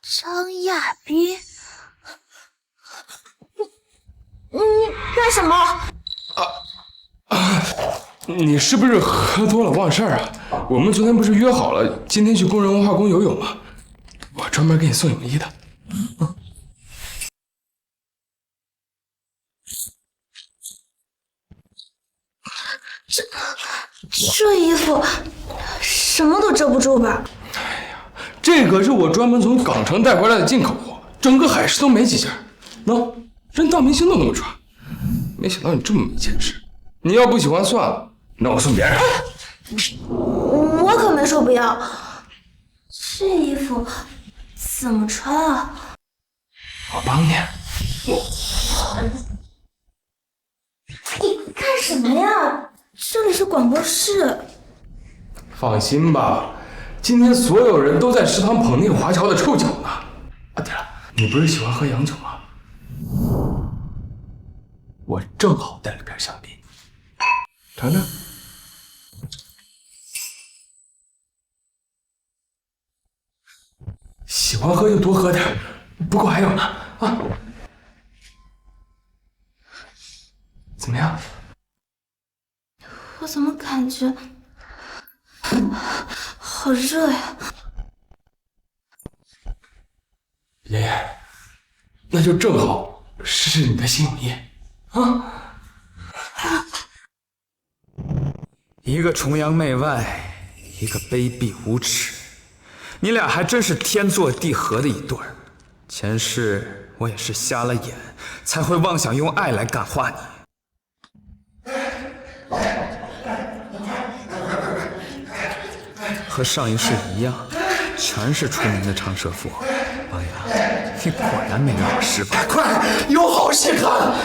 张亚斌，你干什么？你是不是喝多了忘事儿啊？我们昨天不是约好了今天去工人文化宫游泳吗？我专门给你送泳衣的。这衣服什么都遮不住吧？这可是我专门从港城带回来的进口货，整个海市都没几件。喏，连大明星都那么穿。没想到你这么没见识。你要不喜欢算了，那我送别人。我可没说不要。这衣服怎么穿啊？我帮你。你干什么呀？这里是广播室。放心吧，今天所有人都在食堂捧那个华侨的臭脚呢。啊，对了，你不是喜欢喝洋酒吗？我正好带了瓶香槟，尝尝。喜欢喝就多喝点，不够还有呢啊！怎么样？我怎么感觉好热呀？爷爷，那就正好试试你的新泳衣啊！一个崇洋媚外，一个卑鄙无耻，你俩还真是天作地合的一对儿。前世我也是瞎了眼，才会妄想用爱来感化你。和上一世一样，全是出名的长舌妇。王阳，你果然没让我失望。快，有好戏看！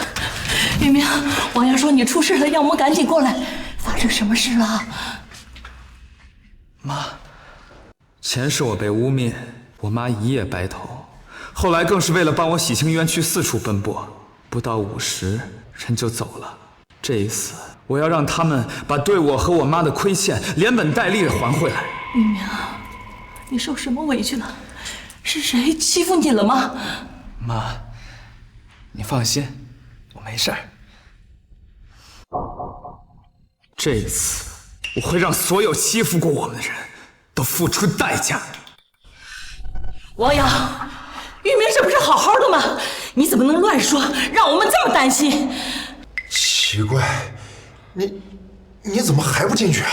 明明，王阳说你出事了，让我们赶紧过来。发生什么事了？妈，前世我被污蔑，我妈一夜白头，后来更是为了帮我洗清冤屈，四处奔波，不到50人就走了。这一次，我要让他们把对我和我妈的亏欠连本带利的还回来。明明，你受什么委屈了？是谁欺负你了吗？妈，你放心，我没事儿。这一次，我会让所有欺负过我们的人都付出代价。王阳，玉明这不是好好的吗？你怎么能乱说，让我们这么担心？奇怪，你怎么还不进去啊？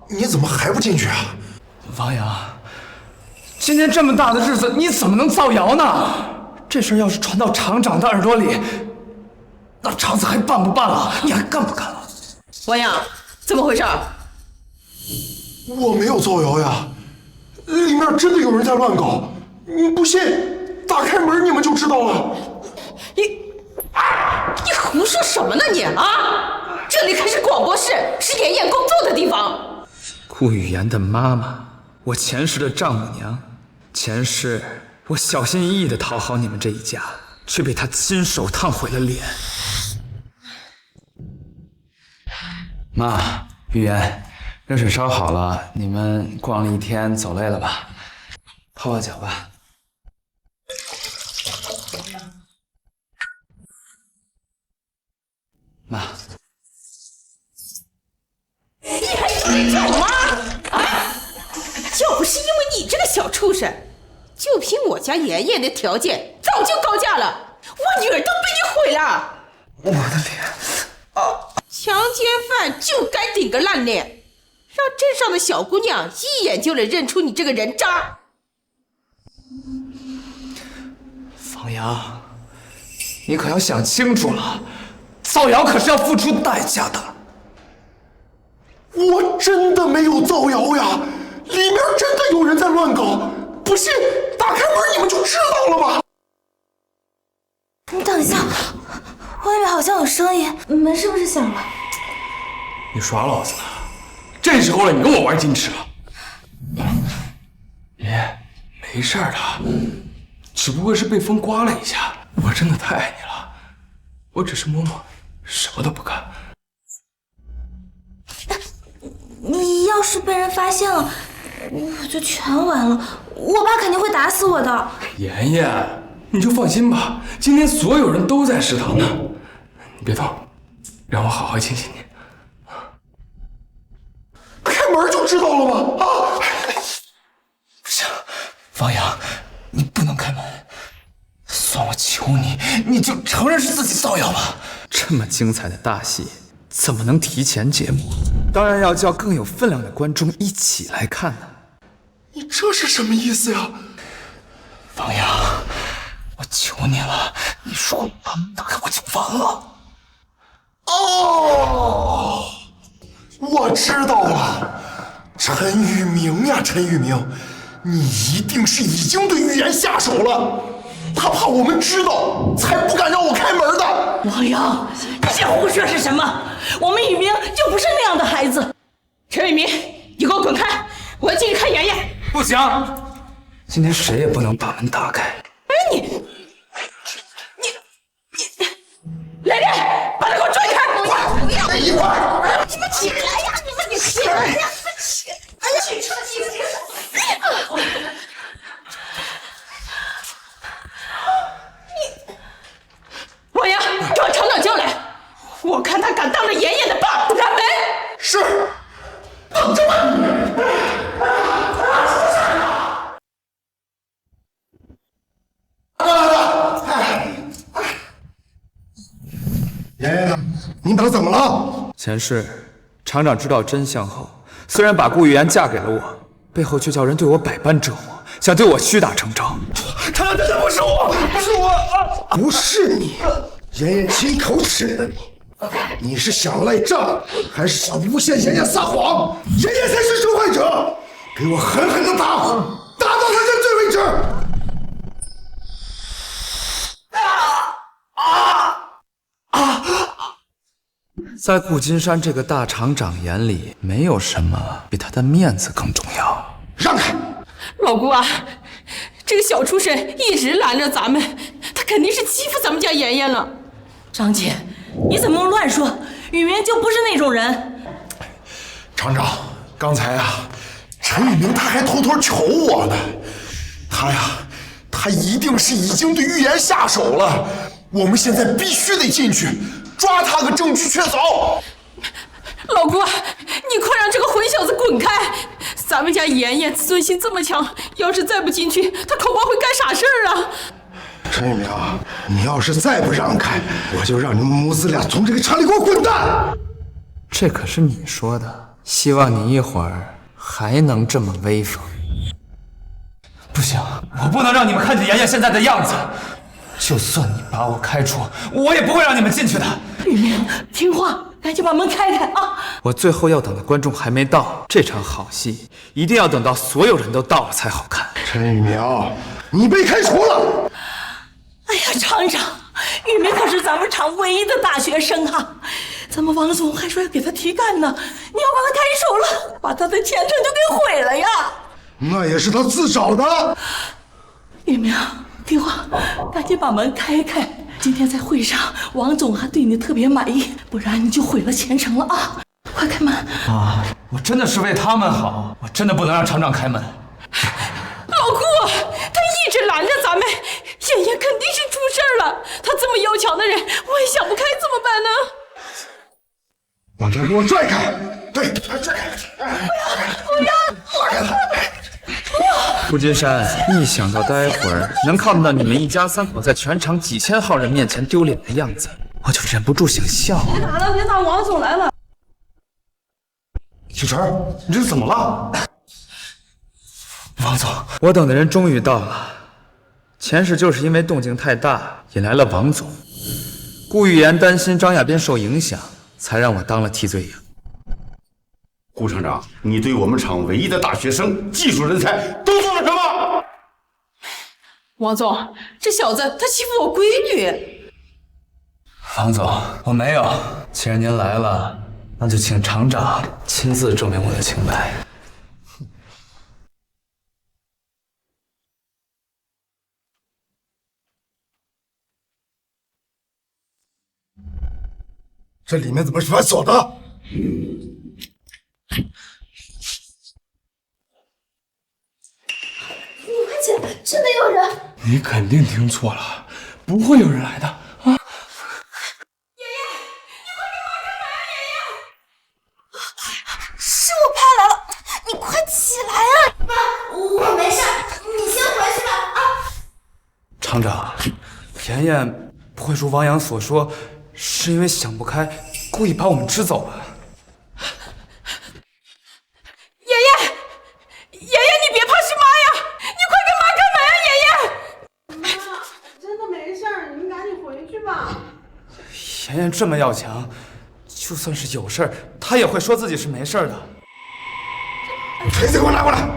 你怎么还不进去啊？王阳，今天这么大的日子，你怎么能造谣呢？这事要是传到厂长的耳朵里，那厂子还办不办了？你还干不干了？王阳，怎么回事？我没有造谣呀，里面真的有人在乱搞。你不信，打开门你们就知道了。你胡说什么呢你啊？这里可是广播室，是妍妍工作的地方。顾雨言的妈妈，我前世的丈母娘，前世我小心翼翼地讨好你们这一家，却被她亲手烫毁了脸。妈，雨言，热水烧好了，你们逛了一天，走累了吧？泡泡脚吧。妈，你还是得找妈啊！要不是因为你这个小畜生，就凭我家妍妍的条件，早就高价了，我女儿都被你毁了。我的脸！强奸犯就该顶个烂脸，让镇上的小姑娘一眼就能认出你这个人渣。方阳，你可要想清楚了，造谣可是要付出代价的。我真的没有造谣呀，里面真的有人在乱搞。不信，打开门你们就知道了吧。你等一下，外面好像有声音，门是不是响了？你耍老子呢？这时候了，你跟我玩矜持了？爷爷，没事的，只不过是被风刮了一下。我真的太爱你了，我只是摸摸，什么都不干。你要是被人发现了，我就全完了，我爸肯定会打死我的。妍妍，你就放心吧，今天所有人都在食堂呢，你别动，让我好好亲亲你。开门就知道了吗？啊！不行，王阳，你不能开门。算我求你，你就承认是自己造谣吧。这么精彩的大戏，怎么能提前节目？当然要叫更有分量的观众一起来看呢。你这是什么意思呀？王阳，我求你了，你如果把门打开，我就完了。哦，我知道了，陈宇明呀，陈宇明，你一定是已经对预言下手了。他怕我们知道，才不敢让我开门的。王阳，你这胡说是什么？我们宇明就不是那样的孩子。陈宇明，你给我滚开！我要进去看妍妍。不行，今天谁也不能把门打开。哎，你，来人，把他给我拽开！不要，一块儿。你们起来呀！你们起来呀！哎呀，起王阳，给我厂长叫来！我看他敢当着妍妍的爸不开门。是，等着吧。妍妍呢？你把她怎么了？前世，厂长知道真相后，虽然把顾玉妍嫁给了我，背后却叫人对我百般折磨，想对我屈打成招。厂长，真的不是我，不是我啊！不是你，妍妍亲口指的你。你是想赖账，还是想诬陷妍妍撒谎？妍妍才是受害者，给我狠狠的打，打到她认罪为止。在顾金山这个大厂长眼里，没有什么比他的面子更重要。让开！老姑啊，这个小畜生一直拦着咱们，他肯定是欺负咱们家妍妍了。张姐，你怎么能乱说？宇明就不是那种人。厂长，刚才啊，陈宇明他还偷偷求我呢。他一定是已经对预言下手了。我们现在必须得进去，抓他个证据确凿。老姑，你快让这个混小子滚开！咱们家妍妍自尊心这么强，要是再不进去，他恐怕会干傻事儿啊！陈宇明，你要是再不让开，我就让你们母子俩从这个厂里给我滚蛋！这可是你说的，希望你一会儿还能这么威风。不行，我不能让你们看见妍妍现在的样子。就算你把我开除，我也不会让你们进去的。宇明，听话，赶紧把门开开啊！我最后要等的观众还没到，这场好戏一定要等到所有人都到了才好看。陈宇明，你被开除了。哎呀，厂长，宇明可是咱们厂唯一的大学生啊！咱们王总还说要给他提干呢，你要把他开除了，把他的前程就给毁了呀！那也是他自找的。宇明，听话，赶紧把门开开。今天在会上，王总还对你特别满意，不然你就毁了前程了啊！快开门！啊，我真的是为他们好，我真的不能让厂长开门。老顾，他一直拦着咱们，妍妍肯定是出事儿了。他这么要强的人，我也想不开，怎么办呢？把他给我拽开！对，拽开！不要！拽开！顾金山，一想到待会儿能看到你们一家三口在全场几千号人面前丢脸的样子，我就忍不住想笑。别打了，别打，王总来了。小陈，你这怎么了？王总，我等的人终于到了。前世就是因为动静太大，引来了王总。顾玉言担心张亚斌受影响，才让我当了替罪羊。顾厂长，你对我们厂唯一的大学生、技术人才都做了什么？王总，这小子他欺负我闺女。王总，我没有。既然您来了，那就请厂长亲自证明我的清白。这里面怎么是反锁的？真的有人！你肯定听错了，不会有人来的啊！爷爷，你快给妈开门啊！爷爷，是我派来了，你快起来啊！妈，我没事，你先回去吧啊！厂长，妍妍不会如王阳所说，是因为想不开，故意把我们支走了。爷爷，你别怕是妈呀！你快给妈开门啊，爷爷！妈，真的没事儿，你们赶紧回去吧。妍妍这么要强，就算是有事儿，她也会说自己是没事儿的。锤子给我拿过来！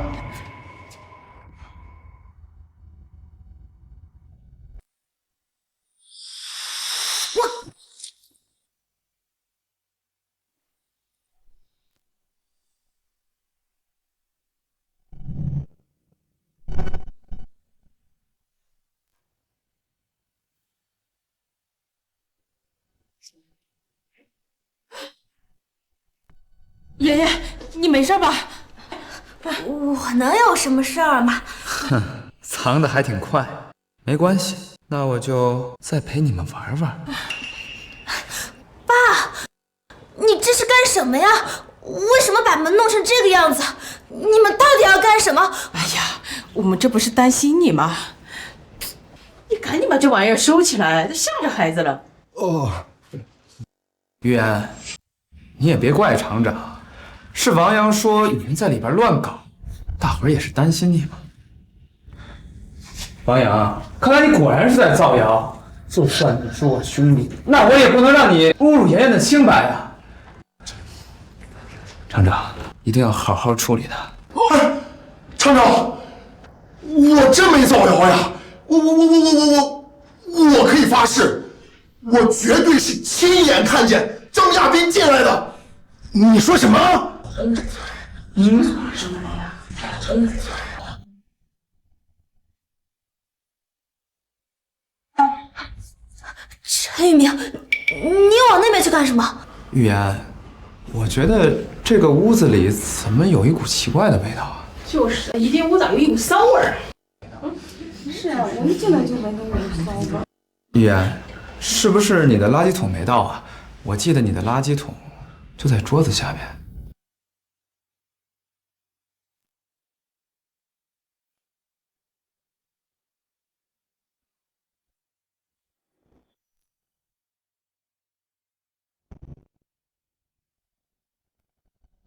爷爷，你没事吧？我能有什么事儿吗？哼，藏得还挺快。没关系，那我就再陪你们玩玩。爸，你这是干什么呀？为什么把门弄成这个样子？你们到底要干什么？哎呀，我们这不是担心你吗？你赶紧把这玩意儿收起来，都吓着孩子了。哦，玉言，你也别怪厂长，是王阳说有人在里边乱搞，大伙儿也是担心你嘛。王阳，看来你果然是在造谣。就算你是我兄弟，那我也不能让你侮辱妍妍的清白啊！厂长，一定要好好处理他。哎，厂长，我真没造谣呀！我可以发誓，我绝对是亲眼看见张亚斌进来的。你说什么？陈宇明，你往那边去干什么？玉言，我觉得这个屋子里怎么有一股奇怪的味道啊？就是，一进屋咋有一股骚味儿？是啊，我一进来就闻到有骚味。玉言，是不是你的垃圾桶没到啊？我记得你的垃圾桶就在桌子下面。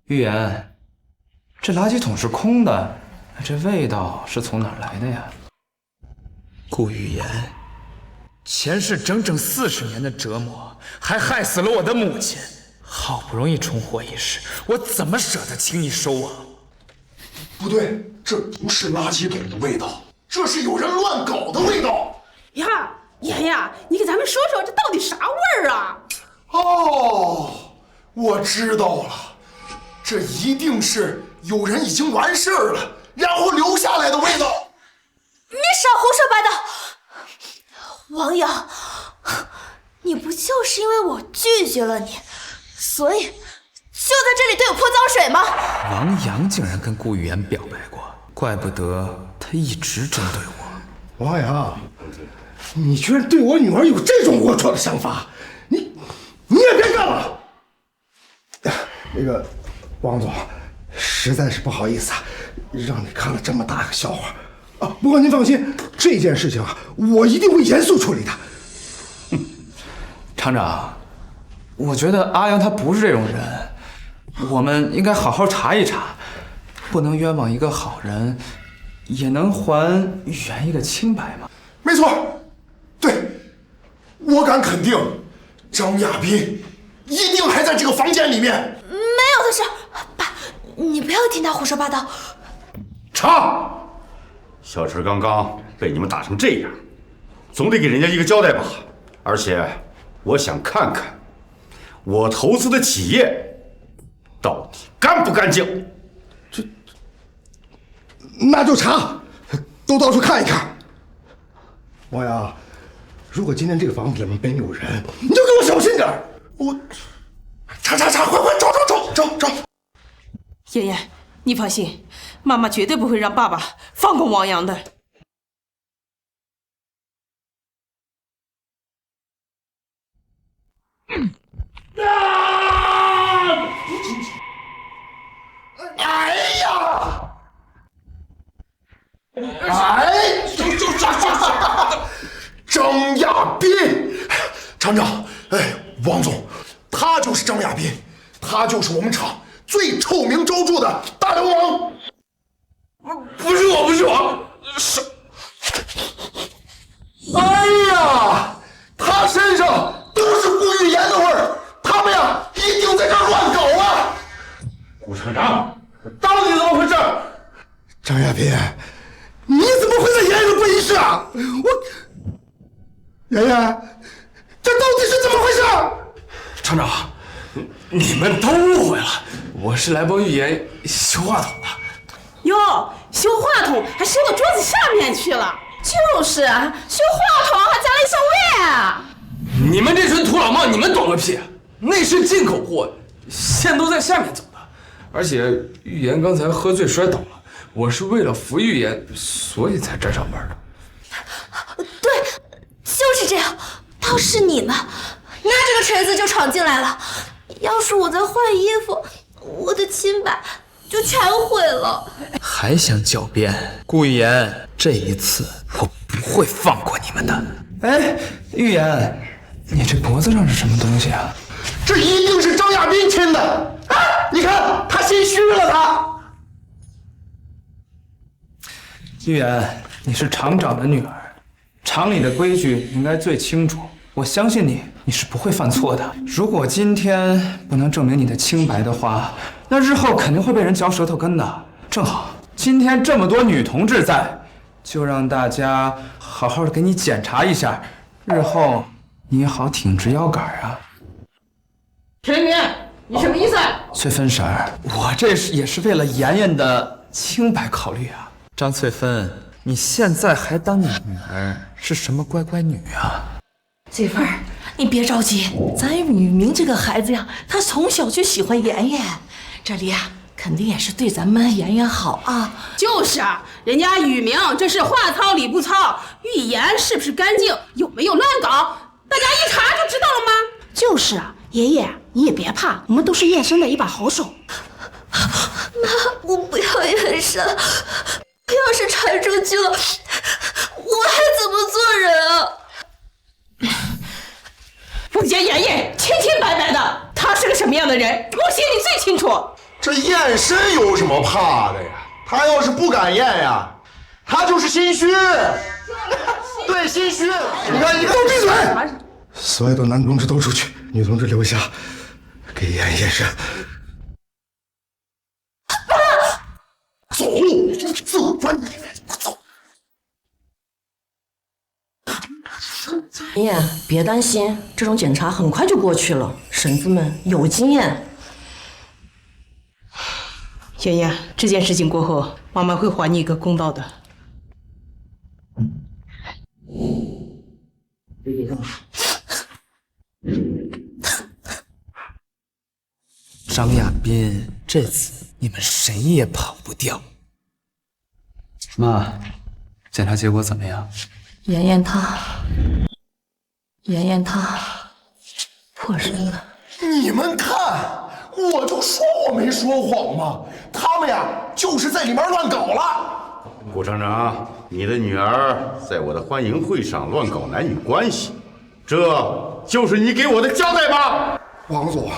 玉言，这垃圾桶是空的，这味道是从哪儿来的呀？顾玉言，前世整整40年的折磨，还害死了我的母亲，好不容易重活一世，我怎么舍得轻易收网？不对，这不是垃圾桶的味道，这是有人乱搞的味道。呀，爷爷，你给咱们说说这到底啥味儿啊？哦，我知道了。这一定是有人已经完事儿了，然后留下来的味道。你少胡说八道！王阳，你不就是因为我拒绝了你，所以就在这里对我泼脏水吗？王阳竟然跟顾玉言表白过，怪不得他一直针对我。王阳，你居然对我女儿有这种龌龊的想法，你也别干了。那个王总，实在是不好意思啊，让你看了这么大个笑话啊！不过您放心，这件事情啊，我一定会严肃处理的。厂长，我觉得阿阳他不是这种人，我们应该好好查一查，不能冤枉一个好人，也能还玉言一个清白嘛。没错，对，我敢肯定，张亚斌一定还在这个房间里面。没有的事，爸，你不要听他胡说八道。查！小陈刚刚被你们打成这样，总得给人家一个交代吧。而且，我想看看我投资的企业到底干不干净。那就查，都到处看一看。王阳，如果今天这个房子里面没有人，你就给我小心点儿。我查，快找！爷爷，你放心，妈妈绝对不会让爸爸放过王阳的。亚斌，厂长，哎，王总，他就是张亚斌，他就是我们厂最臭名昭著的大流氓。不是我，是。哎呀，他身上都是顾玉言的味儿，他们呀一定在这儿乱搞啊！顾厂长，到底怎么回事？张亚斌，你怎么会在妍妍的会议室啊？妍妍，这到底是怎么回事？厂长，你们都误会了，我是来帮玉言修话筒的。哟，修话筒还修到桌子下面去了。就是啊，修话筒还加了一上位啊！你们这群土老帽，你们懂个屁！那是进口货，线都在下面走的。而且玉言刚才喝醉摔倒了，我是为了扶玉言，所以才站上班的。对，就是这样。要是你呢，那这个锤子就闯进来了。要是我再换衣服，我的清白就全毁了。还想狡辩？顾玉言，这一次我不会放过你们的。哎，玉言，你这脖子上是什么东西啊？这一定是张亚斌亲的。哎，你看他心虚了，他。玉言，你是厂长的女儿，厂里的规矩你应该最清楚。我相信你，你是不会犯错的。如果今天不能证明你的清白的话，那日后肯定会被人嚼舌头根的。正好今天这么多女同志在，就让大家好好的给你检查一下，日后你也好挺直腰杆啊。陈云，你什么意思？翠芬婶儿，我这也是为了妍妍的清白考虑啊。张翠芬，你现在还当你女儿是什么乖乖女啊？媳妇儿，你别着急，咱雨明这个孩子呀，他从小就喜欢妍妍，这里呀肯定也是对咱们妍妍好啊。就是啊，人家雨明这是话糙理不糙，玉言是不是干净，有没有乱搞，大家一查就知道了吗？就是啊，爷爷你也别怕，我们都是验身的一把好手。妈，我不要验身，要是传出去了，我还怎么做人啊？我家妍妍清清白白的，她是个什么样的人，我心里最清楚。这验身有什么怕的呀？他要是不敢验呀，他就是心虚。对，心虚。你看，都闭嘴！所有的男同志都出去，女同志留下，给妍妍验身。走，走，走。妍妍，别担心，这种检查很快就过去了，婶子们有经验。妍妍，这件事情过后，妈妈会还你一个公道的。张亚斌，这次你们谁也跑不掉。妈，检查结果怎么样？妍妍她破身了。你们看，我就说我没说谎嘛，他们呀就是在里面乱搞了。顾厂长，你的女儿在我的欢迎会上乱搞男女关系，这就是你给我的交代吗？王总，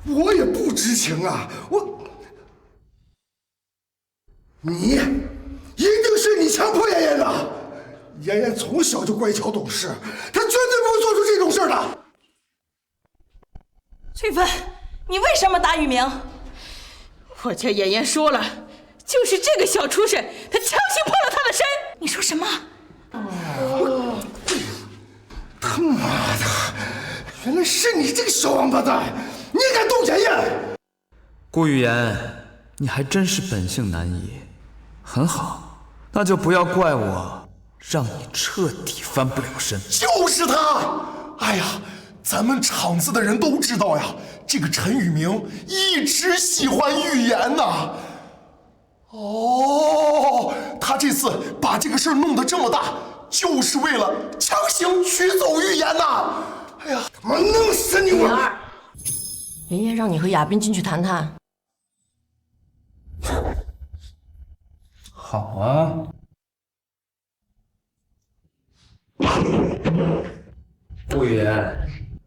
我也不知情啊，你一定是你强迫妍妍的。妍妍从小就乖巧懂事，她绝对不会做出这种事的。翠芬，你为什么打雨明？我家妍妍说了，就是这个小畜生，他强行破了她的身。你说什么？他妈的，原来是你这个小王八蛋，你也敢动妍妍？顾玉言，你还真是本性难移。很好，那就不要怪我，让你彻底翻不了身。就是他！哎呀，咱们厂子的人都知道呀，这个陈宇明一直喜欢玉言呐。哦，他这次把这个事儿弄得这么大，就是为了强行取走玉言呐！哎呀，他妈弄死你我！妍妍让你和亚斌进去谈谈。好啊。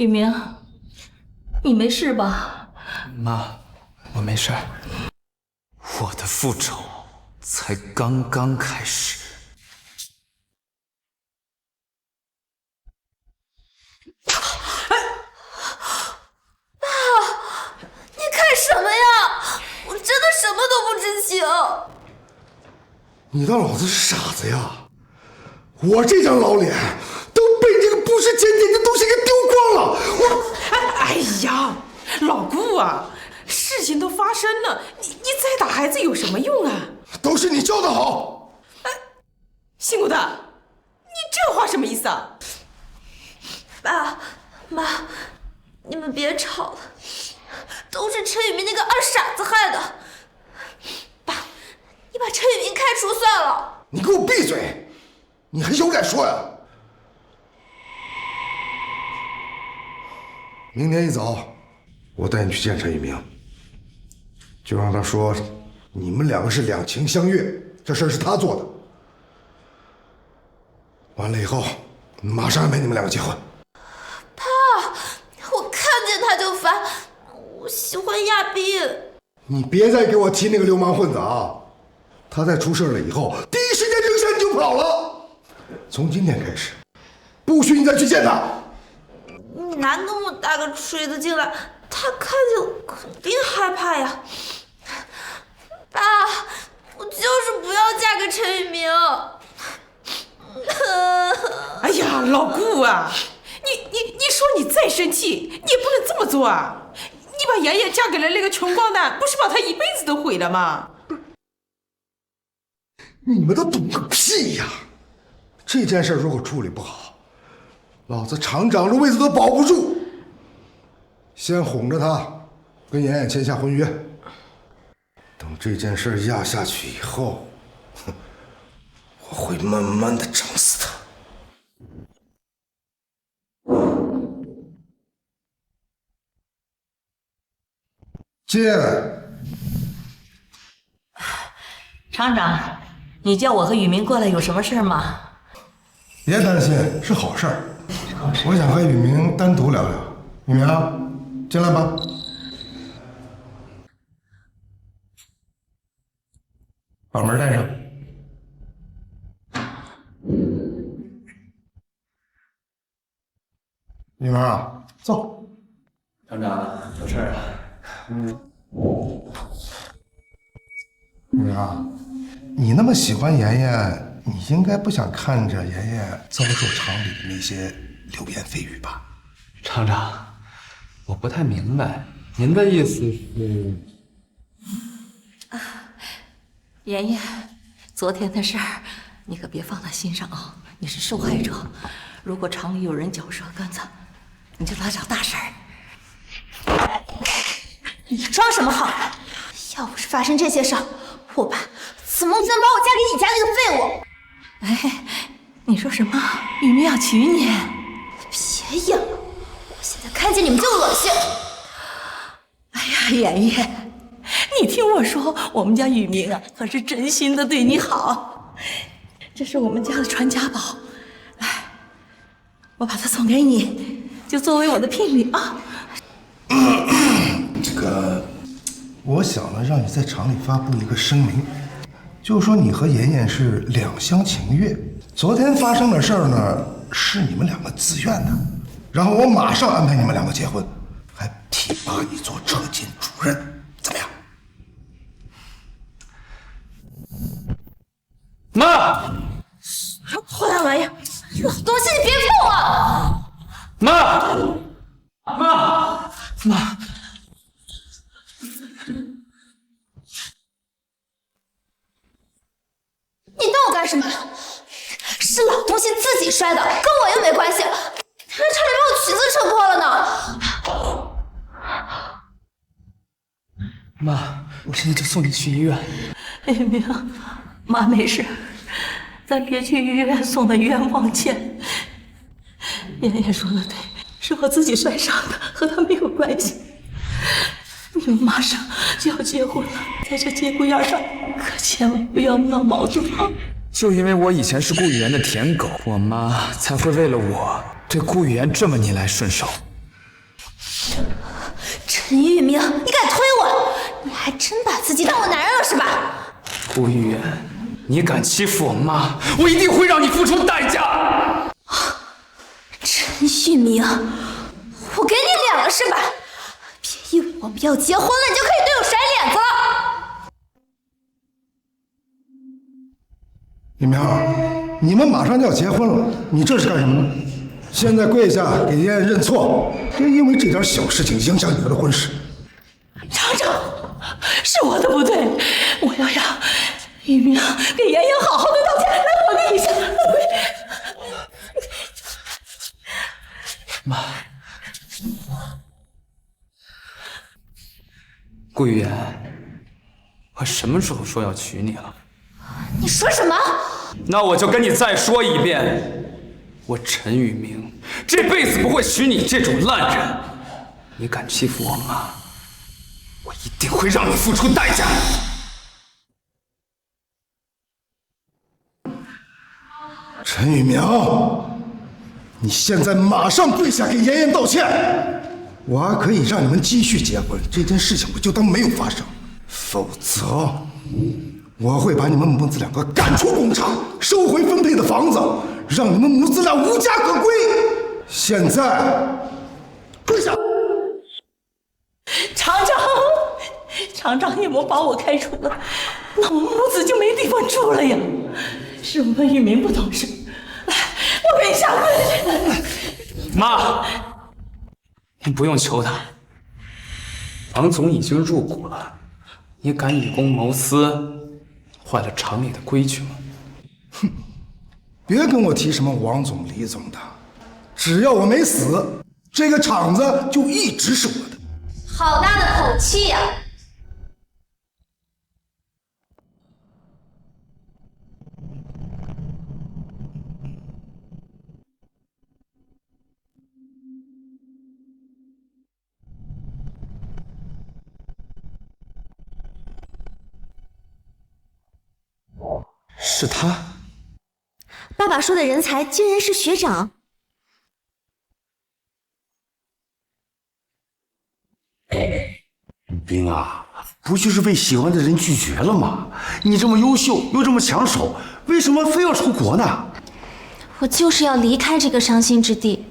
雨明，你没事吧？妈，我没事儿。我的复仇才刚刚开始。你干什么呀？我真的什么都不知情。你当老子是傻子呀？我这张老脸都被这个不识检点的东西给丢光了。哎呀，老顾啊，事情都发生了，你再打孩子有什么用啊？都是你教的好。姓顾的，你这话什么意思啊？爸妈，你们别吵了，都是陈宇明那个二傻子害的。爸，你把陈宇明开除算了。你给我闭嘴！你还有脸说呀？明天一早，我带你去见陈宇明，就让他说你们两个是两情相悦，这事儿是他做的。完了以后，马上安排你们两个结婚。爸，我看见他就烦，我喜欢亚斌。你别再给我提那个流氓混子啊！他在出事了以后，第一时间扔下你就跑了。从今天开始，不许你再去见他。你拿那么大个锤子进来，他看见肯定害怕呀。爸，我就是不要嫁给陈宇明。哎呀，老顾啊，你说你再生气，你也不能这么做啊！你把妍妍嫁给了那个穷光蛋，不是把她一辈子都毁了吗？你们都懂个屁呀！这件事如果处理不好，老子厂长这位子都保不住。先哄着他，跟妍妍签下婚约。等这件事压下去以后，我会慢慢的整死他。进。厂长，你叫我和宇明过来有什么事吗？别担心，是好事儿。我想和宇明单独聊聊。宇明，进来吧。把门带上。宇明啊，坐。厂长，有事啊？宇明啊，你那么喜欢妍妍，你应该不想看着妍妍遭受厂里的那些流言蜚语吧？厂长，我不太明白，您的意思是？妍妍，昨天的事儿你可别放在心上啊！你是受害者，如果厂里有人嚼舌根子，你就来找大婶儿。你装什么好？要不是发生这些事儿，我爸怎么能把我嫁给你家那个废物？哎，你说什么？宇明要娶你？别演了，我现在看见你们就恶心。哎呀，妍妍，你听我说，我们家宇明啊，可是真心的对你好，这是我们家的传家宝，来，我把它送给你，就作为我的聘礼啊。这个，我想呢，让你在厂里发布一个声明，就是说你和妍妍是两厢情愿，昨天发生的事儿呢，是你们两个自愿的，然后我马上安排你们两个结婚，还提拔你做车间主任，怎么样？妈，破烂玩意儿，老东西你别碰我！妈，你瞪我干什么？是老东西自己摔的，跟我又没关系。他差点把我裙子扯破了呢。妈，我现在就送你去医院。宇明，妈没事，咱别去医院送他冤枉钱。妍妍说的对，是我自己摔伤的，和他没有关系。你们马上就要结婚了，在这节骨眼上，可千万不要闹矛盾啊！就因为我以前是顾雨言的舔狗，我妈才会为了我对顾雨言这么逆来顺受。陈玉明，你敢推我？你还真把自己当我男人了是吧？顾玉言，你敢欺负我妈，我一定会让你付出代价！陈玉明，我给你脸了是吧？别以为我们要结婚了，你就可以对我甩脸子了。李明，你们马上就要结婚了，你这是干什么呢？现在跪下给妍妍认错，别因为这点小事情影响女儿的婚事。厂长，是我的不对，我要让玉明给妍妍好好的道歉。来，我给你下。妈，顾玉言，我什么时候说要娶你了？你说什么？那我就跟你再说一遍，我陈宇明这辈子不会娶你这种烂人。你敢欺负我妈，我一定会让你付出代价。陈宇明，你现在马上跪下给妍妍道歉，我还可以让你们继续结婚，这件事情我就当没有发生。否则，我会把你们母子两个赶出工厂，收回分配的房子，让你们母子俩无家可归。现在，跪下！厂长也没把我开除了，那我母子就没地方住了呀。是我们玉明不懂事，来，我给你下跪。妈，你不用求他，王总已经入股了，你敢以公谋私，坏了厂里的规矩吗？哼，别跟我提什么王总、李总的，只要我没死，这个厂子就一直是我的。好大的口气呀！是他。爸爸说的人才竟然是学长。雨冰啊，不就是被喜欢的人拒绝了吗？你这么优秀又这么抢手，为什么非要出国呢？我就是要离开这个伤心之地。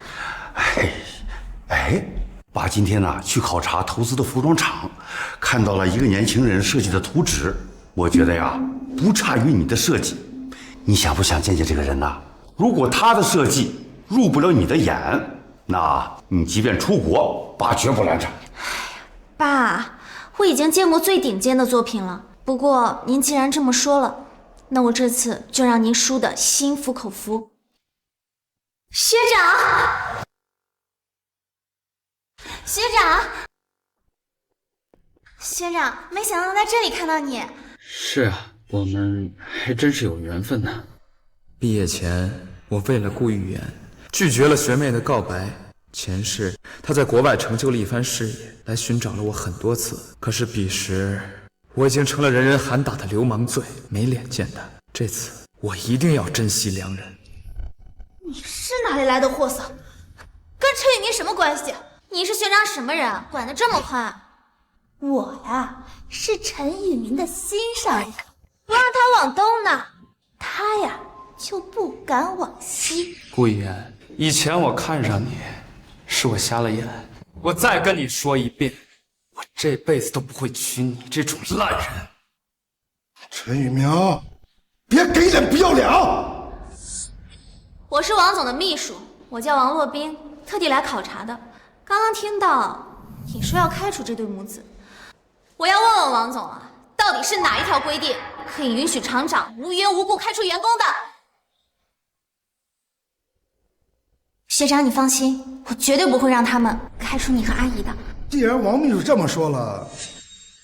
爸今天呢去考察投资的服装厂，看到了一个年轻人设计的图纸，我觉得呀不差于你的设计。你想不想见见这个人呢？如果他的设计入不了你的眼，那你即便出国，爸绝不拦着。爸，我已经见过最顶尖的作品了。不过您既然这么说了，那我这次就让您输得心服口服。学长，学长，没想到能在这里看到你。是啊，我们还真是有缘分呢。毕业前，我为了顾玉言，拒绝了学妹的告白。前世，他在国外成就了一番事业，来寻找了我很多次。可是彼时，我已经成了人人喊打的流氓罪，没脸见他。这次，我一定要珍惜良人。你是哪里来的货色？跟陈宇明什么关系？你是学长什么人？管得这么宽？我呀，是陈宇明的心上人，我让他往东呢，他呀就不敢往西。顾一言，以前我看上你，是我瞎了眼。我再跟你说一遍，我这辈子都不会娶你这种烂人。陈宇明，别给脸不要脸！我是王总的秘书，我叫王洛宾，特地来考察的。刚刚听到你说要开除这对母子，我要问问王总啊，到底是哪一条规定可以允许厂长无缘无故开除员工的？学长，你放心，我绝对不会让他们开除你和阿姨的。既然王秘书这么说了，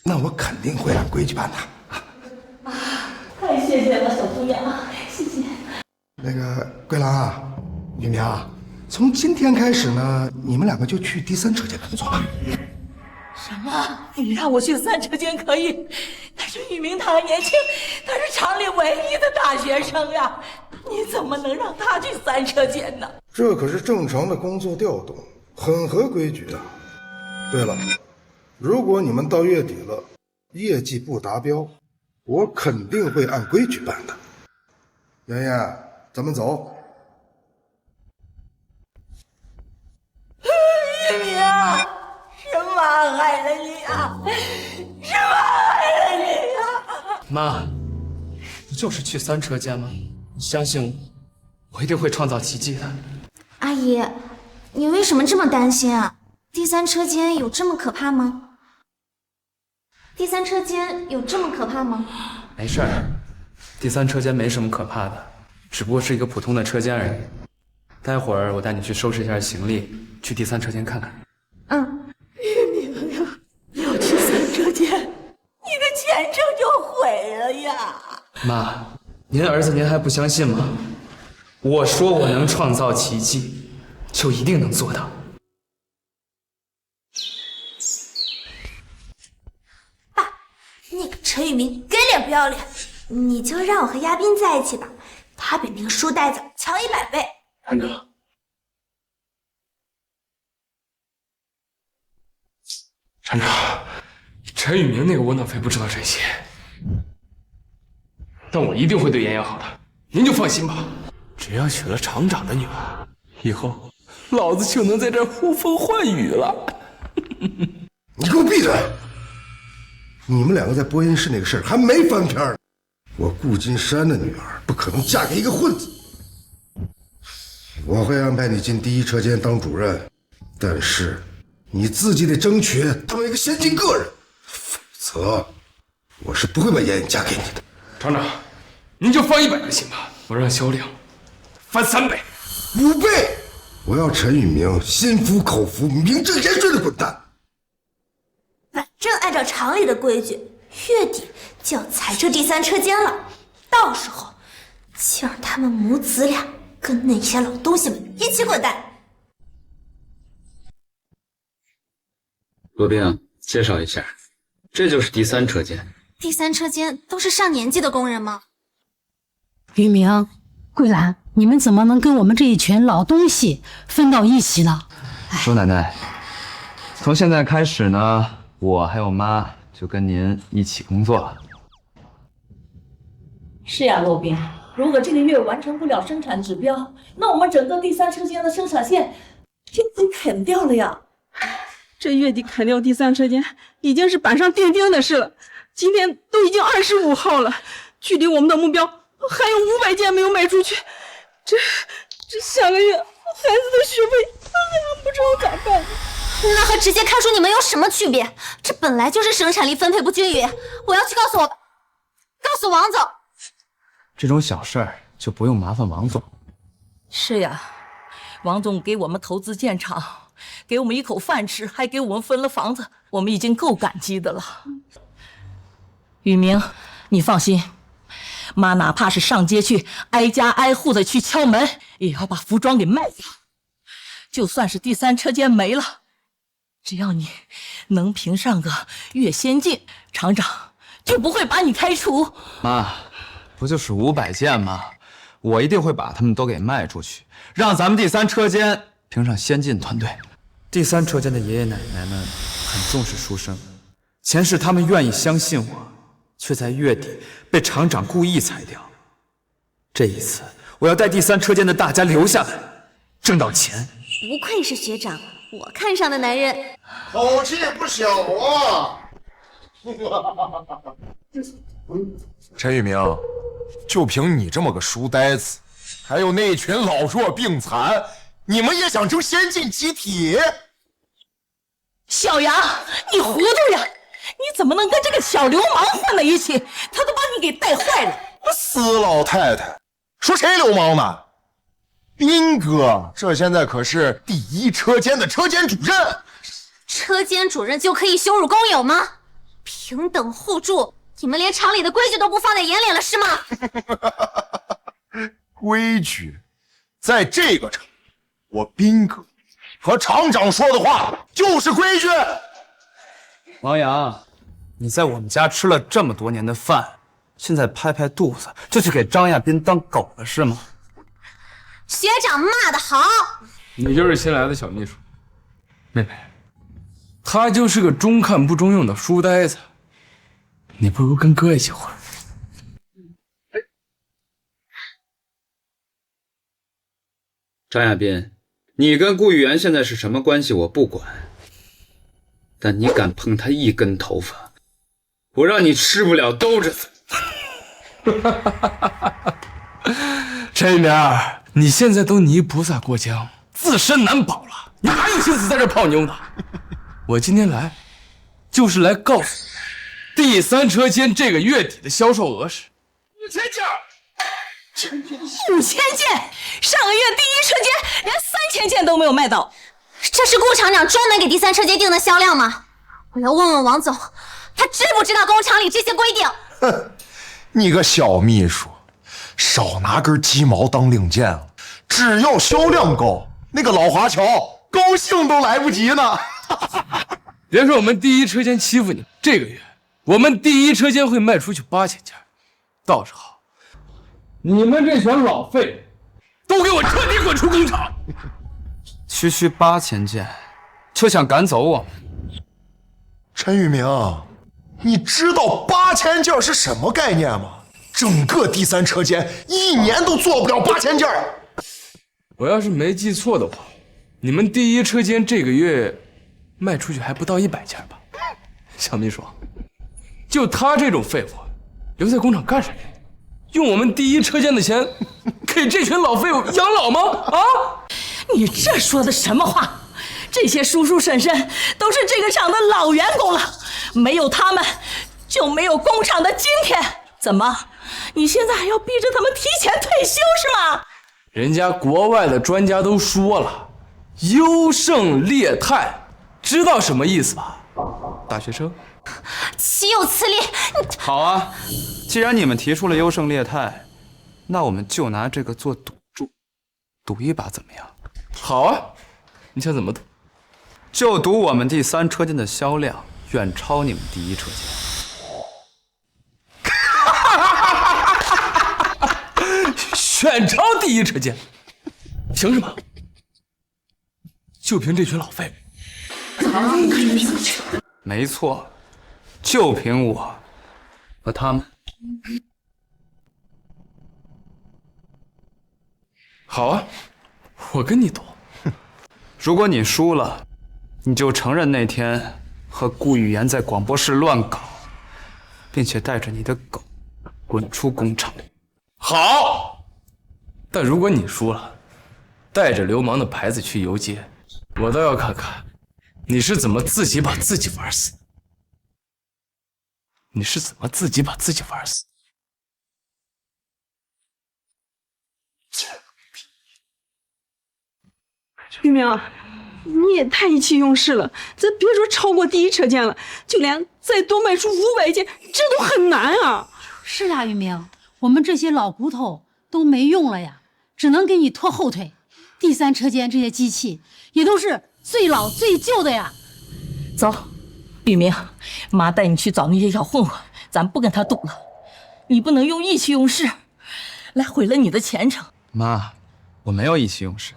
那我肯定会按规矩办的。太谢谢了，小姑娘，谢谢。那个桂兰啊，雨明啊，从今天开始呢，你们两个就去第三车间工作吧。什么？你让我去三车间可以？但是宇明他还年轻，他是厂里唯一的大学生呀，你怎么能让他去三车间呢？这可是正常的工作调动，很合规矩的。对了，如果你们到月底了，业绩不达标，我肯定会按规矩办的。妍妍，咱们走。玉明，是妈害了你啊！是妈害了你啊！妈，不就是去3车间吗？你相信我，我一定会创造奇迹的。阿姨，你为什么这么担心啊？第3车间有这么可怕吗？第3车间有这么可怕吗？没事儿，第3车间没什么可怕的，只不过是一个普通的车间而已。待会儿我带你去收拾一下行李，去第3车间看看。玉明呀，要去3车间，你的前程就毁了呀！妈，您儿子您还不相信吗？我说我能创造奇迹，就一定能做到。爸，那个陈宇明给脸不要脸，你就让我和亚斌在一起吧，他比明书呆子强100倍。团长，厂长，陈宇明那个窝囊废不知道这些，但我一定会对妍妍好的，您就放心吧。只要娶了厂长的女儿，以后老子就能在这儿呼风唤雨了。你给我闭嘴！你们2个在播音室那个事儿还没翻篇呢。我顾金山的女儿不可能嫁给一个混子。我会安排你进第1车间当主任，但是你自己得争取当一个先进个人，否则我是不会把妍妍嫁给你的。厂长，您就放100个心吧，我让销量翻3倍、5倍。我要陈宇明心服口服、名正言顺的滚蛋。反正按照厂里的规矩，月底就要裁撤第3车间了，到时候就让他们母子俩跟那些老东西们一起滚蛋。罗宾，介绍一下，这就是第3车间。第3车间都是上年纪的工人吗？于明、桂兰，你们怎么能跟我们这一群老东西分到一起呢？周奶奶，从现在开始呢，我还有妈就跟您一起工作了。是呀，罗宾，如果这个月完成不了生产指标，那我们整个第3车间的生产线就被砍掉了呀。这月底砍掉第3车间已经是板上钉钉的事了。今天都已经25号了，距离我们的目标还有500件没有卖出去。这下个月孩子的学费还不知道咋办。那和直接开除你们有什么区别？这本来就是生产力分配不均匀，我要去告诉王总。这种小事儿就不用麻烦王总。是呀，王总给我们投资建厂，给我们一口饭吃，还给我们分了房子，我们已经够感激的了。宇明，你放心，妈哪怕是上街去挨家挨户的去敲门，也要把服装给卖掉。就算是第3车间没了，只要你能评上个越先进，厂长就不会把你开除。妈，不就是500件吗？我一定会把他们都给卖出去，让咱们第3车间评上先进团队。第3车间的爷爷奶奶们很重视书生，前世他们愿意相信我，却在月底被厂长故意裁掉。这一次，我要带第3车间的大家留下来，挣到钱。不愧是学长，我看上的男人口气不小啊！陈宇明，就凭你这么个书呆子，还有那群老弱病残，你们也想成先进集体？小杨，你糊涂呀！你怎么能跟这个小流氓混在一起？他都把你给带坏了。死老太太，说谁流氓呢？斌哥，这现在可是第1车间的车间主任。车间主任就可以羞辱工友吗？平等互助，你们连厂里的规矩都不放在眼里了是吗？规矩，在这个厂，我斌哥和厂长说的话就是规矩。王阳，你在我们家吃了这么多年的饭，现在拍拍肚子就去给张亚斌当狗了是吗？学长骂得好，你就是新来的小秘书，妹妹，他就是个中看不中用的书呆子。你不如跟哥一起混。张亚斌，你跟顾玉元现在是什么关系我不管，但你敢碰他一根头发，我让你吃不了兜着走。陈一鸣，你现在都泥菩萨过江，自身难保了，你还有心思在这泡妞呢？我今天来，就是来告诉你，第三车间这个月底的销售额是5000件。5000件，上个月第一车间连3000件都没有卖到。这是顾厂长专门给第三车间定的销量吗？我要问问王总，他知不知道工厂里这些规定？哼，你个小秘书，少拿根鸡毛当令箭了。只要销量高，那个老华侨高兴都来不及呢。别说我们第一车间欺负你，这个月我们第一车间会卖出去8000件，到时候你们这群老废物都给我彻底滚出工厂！区区8000件，就想赶走我们？陈宇明，你知道8000件是什么概念吗？整个第三车间1年都做不了8000件。我要是没记错的话，你们第一车间这个月卖出去还不到100件吧？小秘书，就他这种废物，留在工厂干什么？用我们第一车间的钱给这群老废物养老吗？啊！你这说的什么话？这些叔叔婶婶都是这个厂的老员工了，没有他们就没有工厂的今天。怎么，你现在还要逼着他们提前退休是吗？人家国外的专家都说了，优胜劣汰，知道什么意思吧？大学生，岂有此理！好啊，既然你们提出了优胜劣汰，那我们就拿这个做赌注，赌一把怎么样？好啊，你想怎么赌？就赌我们第三车间的销量远超你们第一车间。远超第一车间，凭什么？就凭这群老废物。没错，就凭我和他们。好啊，我跟你赌。如果你输了，你就承认那天和顾玉言在广播室乱搞，并且带着你的狗滚出工厂。好。但如果你输了，带着流氓的牌子去游街，我倒要看看你是怎么自己把自己玩死。你是怎么自己把自己玩死？玉明，你也太意气用事了。这别说超过第一车间了，就连再多卖出500件，这都很难啊。是呀，玉明，我们这些老骨头都没用了呀。只能给你拖后腿，第三车间这些机器也都是最老最旧的呀。走，玉明，妈带你去找那些小混混，咱不跟他赌了。你不能用意气用事来毁了你的前程。妈，我没有意气用事。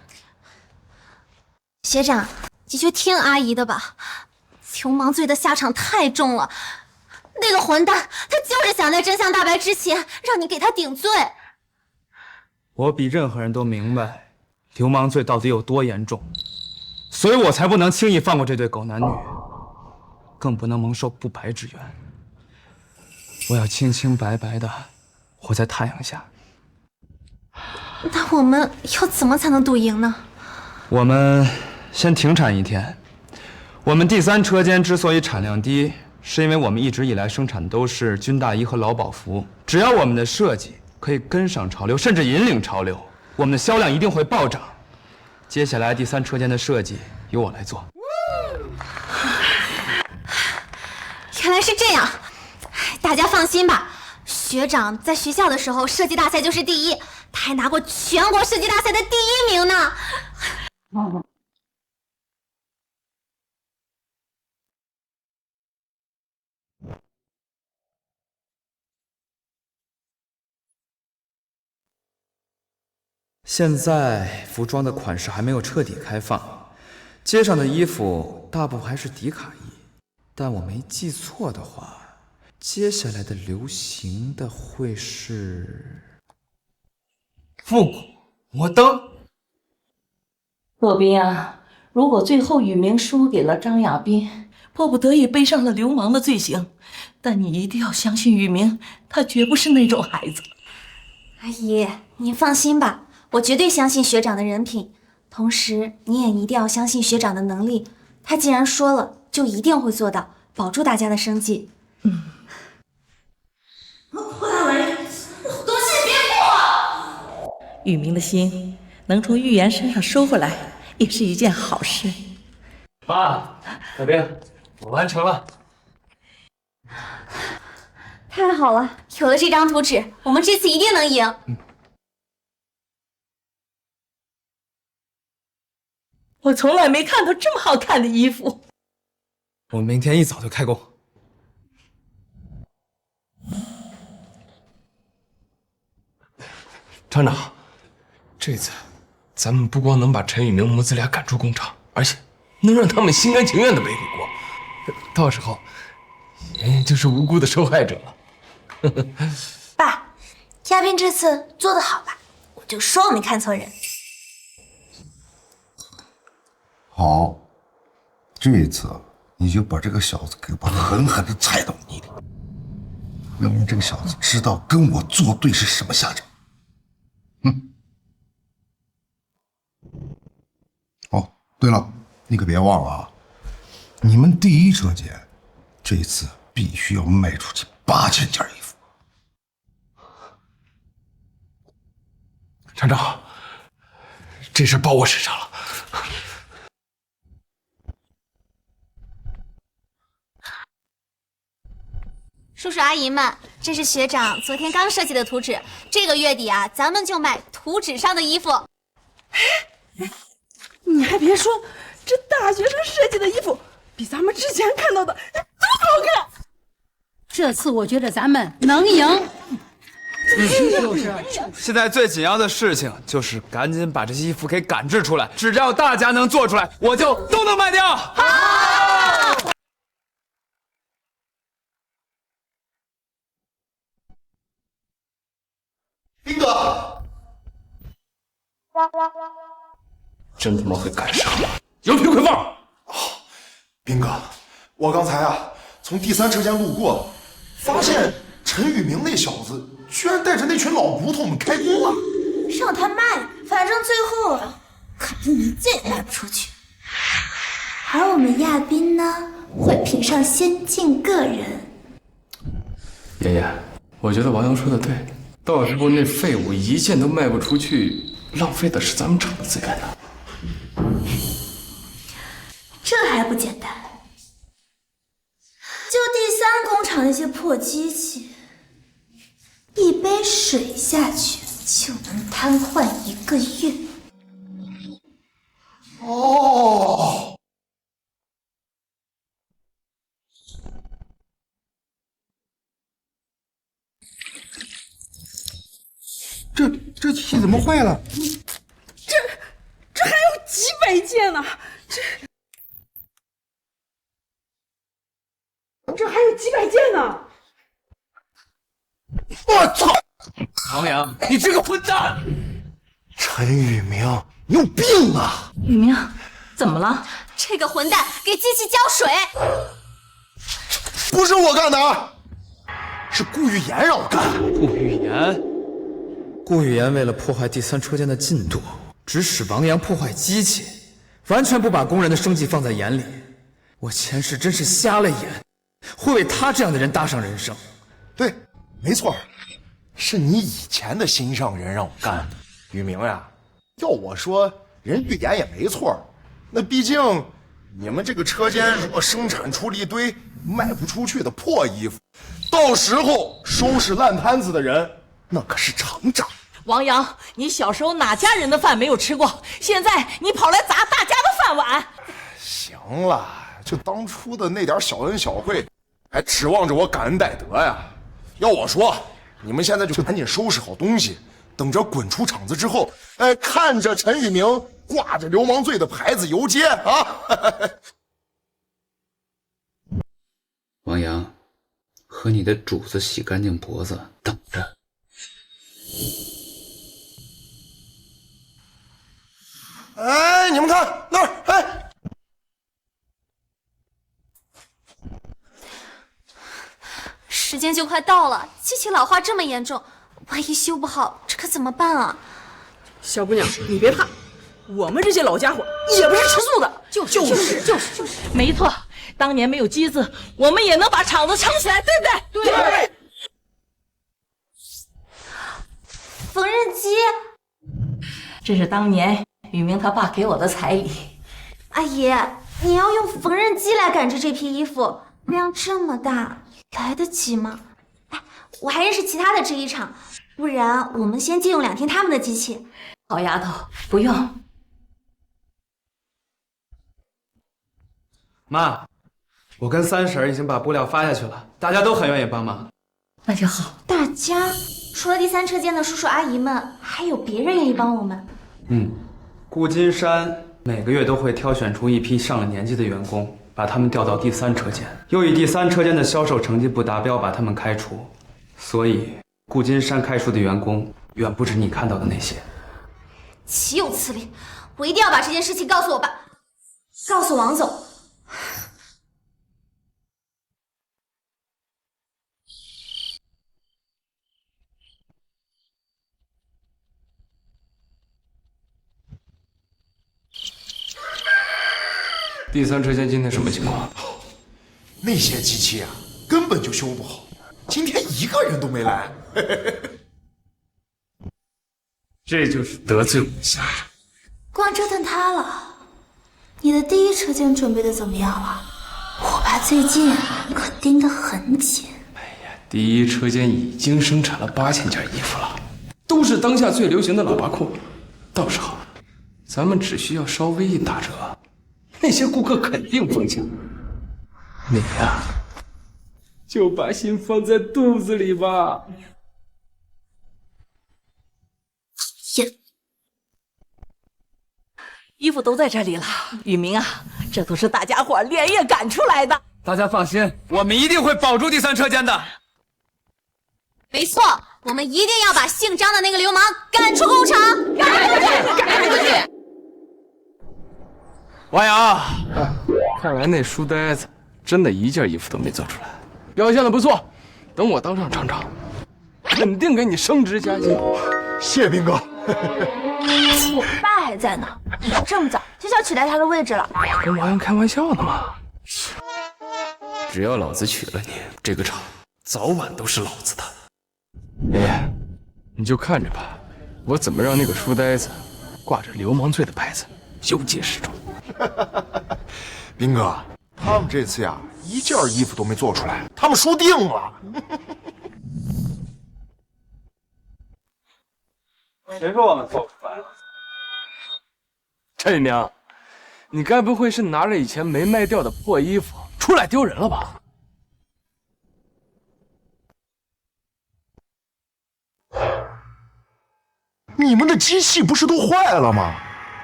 学长，你就听阿姨的吧，流氓罪的下场太重了。那个混蛋，他就是想在真相大白之前让你给他顶罪。我比任何人都明白流氓罪到底有多严重，所以我才不能轻易放过这对狗男女，更不能蒙受不白之冤。我要清清白白的活在太阳下。那我们要怎么才能赌赢呢？我们先停产1天。我们第三车间之所以产量低，是因为我们一直以来生产的都是军大衣和劳保服，只要我们的设计可以跟上潮流，甚至引领潮流，我们的销量一定会暴涨。接下来第三车间的设计由我来做。原来是这样，大家放心吧。学长在学校的时候设计大赛就是第1，他还拿过全国设计大赛的第1名呢。现在服装的款式还没有彻底开放，街上的衣服大部分还是迪卡衣，但我没记错的话，接下来的流行的会是复古摩登。洛宾啊，如果最后宇明输给了张亚斌，迫不得已背上了流氓的罪行，但你一定要相信宇明，他绝不是那种孩子。阿姨，您放心吧，我绝对相信学长的人品，同时你也一定要相信学长的能力，他既然说了，就一定会做到，保住大家的生计。胡大为，东西别过！宇明的心能从预言身上收回来，也是一件好事。妈，小兵，我完成了。太好了，有了这张图纸，我们这次一定能赢。我从来没看到这么好看的衣服。我们明天一早就开工。厂长，这次咱们不光能把陈宇明母子俩赶出工厂，而且能让他们心甘情愿的背回国。到时候，妍妍就是无辜的受害者了。爸，亚斌这次做得好吧？我就说我没看错人。好，这一次你就把这个小子给我狠狠的踩到泥里，要让这个小子知道跟我作对是什么下场。哦，对了，你可别忘了啊，你们第一车间这一次必须要卖出去8000件衣服。厂长，这事包我身上了。叔叔阿姨们，这是学长昨天刚设计的图纸，这个月底啊，咱们就卖图纸上的衣服。你还别说，这大学生设计的衣服比咱们之前看到的都好看。这次我觉得咱们能赢。现在最紧要的事情就是赶紧把这些衣服给赶制出来，只要大家能做出来，我就都能卖掉。好。斌哥，真他妈会干啥？有屁快放！斌哥，我刚才啊从第3车间路过，发现陈宇明那小子居然带着那群老骨头们开工了。让他卖，反正最后啊，肯定一件也卖不出去。而我们亚斌呢，会评上先进个人。妍妍，我觉得王阳说的对，到时候那废物一件都卖不出去，浪费的是咱们厂的资源呢。这还不简单？就第3工厂那些破机器，一杯水下去就能瘫痪1个月。哦，这机器怎么坏了？这还有几百件呢，这还有几百件呢！我操！王阳，你这个混蛋！陈宇明，你有病啊！宇明，怎么了？这个混蛋给机器浇水！不是我干的啊，是顾玉言让我干的。顾玉言为了破坏第3车间的进度，指使王阳破坏机器，完全不把工人的生计放在眼里。我前世真是瞎了眼，会为他这样的人搭上人生。对，没错，是你以前的心上人让我干的。宇明呀，要我说，人预言也没错。那毕竟你们这个车间如果生产出了一堆卖不出去的破衣服，到时候收拾烂摊子的人那可是厂长。王阳，你小时候哪家人的饭没有吃过？现在你跑来砸大家的饭碗。行了，就当初的那点小恩小惠，还指望着我感恩戴德呀？要我说，你们现在就赶紧收拾好东西，等着滚出厂子之后，看着陈宇明挂着流氓罪的牌子游街啊！王阳，和你的主子洗干净脖子，等着。哎，你们看那儿，哎，时间就快到了，机器老化这么严重，万一修不好，这可怎么办啊？小姑娘，你别怕，我们这些老家伙也不是吃素的。就是，没错，当年没有机子，我们也能把厂子撑起来，对不对？对。缝纫机，这是当年宇明他爸给我的彩礼。阿姨，你要用缝纫机来赶制这批衣服，量这么大，来得及吗？哎，我还认识其他的制衣厂，不然我们先借用2天他们的机器。好丫头，不用。妈，我跟三婶已经把布料发下去了，大家都很愿意帮忙。那就好。大家除了第3车间的叔叔阿姨们，还有别人愿意帮我们？顾金山每个月都会挑选出一批上了年纪的员工，把他们调到第3车间，又以第3车间的销售成绩不达标把他们开除。所以顾金山开除的员工远不止你看到的那些。岂有此理！我一定要把这件事情告诉我爸，告诉王总。第3车间今天什么情况？那些机器啊，根本就修不好，今天一个人都没来。这就是得罪我的下场。光折腾他了。你的第1车间准备的怎么样了？我爸最近可盯得很紧。第1车间已经生产了8000件衣服了，都是当下最流行的喇叭裤。到时候咱们只需要稍微一打折，那些顾客肯定疯抢。你呀，就把心放在肚子里吧。衣服都在这里了，宇明啊，这都是大家伙连夜赶出来的。大家放心，我们一定会保住第3车间的。没错，我们一定要把姓张的那个流氓赶出工厂！赶出去！王阳，看来那书呆子真的一件衣服都没做出来，表现的不错。等我当上厂长，肯定给你升职加薪。谢谢兵哥。我爸还在呢，这么早就想取代他的位置了？跟王阳开玩笑呢嘛。只要老子娶了你，这个厂早晚都是老子的。爷爷，你就看着吧，我怎么让那个书呆子挂着流氓罪的牌子游街示众。兵哥，他们这次呀，一件衣服都没做出来，他们输定了。谁说我们做不出来了？陈宇明，你该不会是拿着以前没卖掉的破衣服出来丢人了吧？你们的机器不是都坏了吗？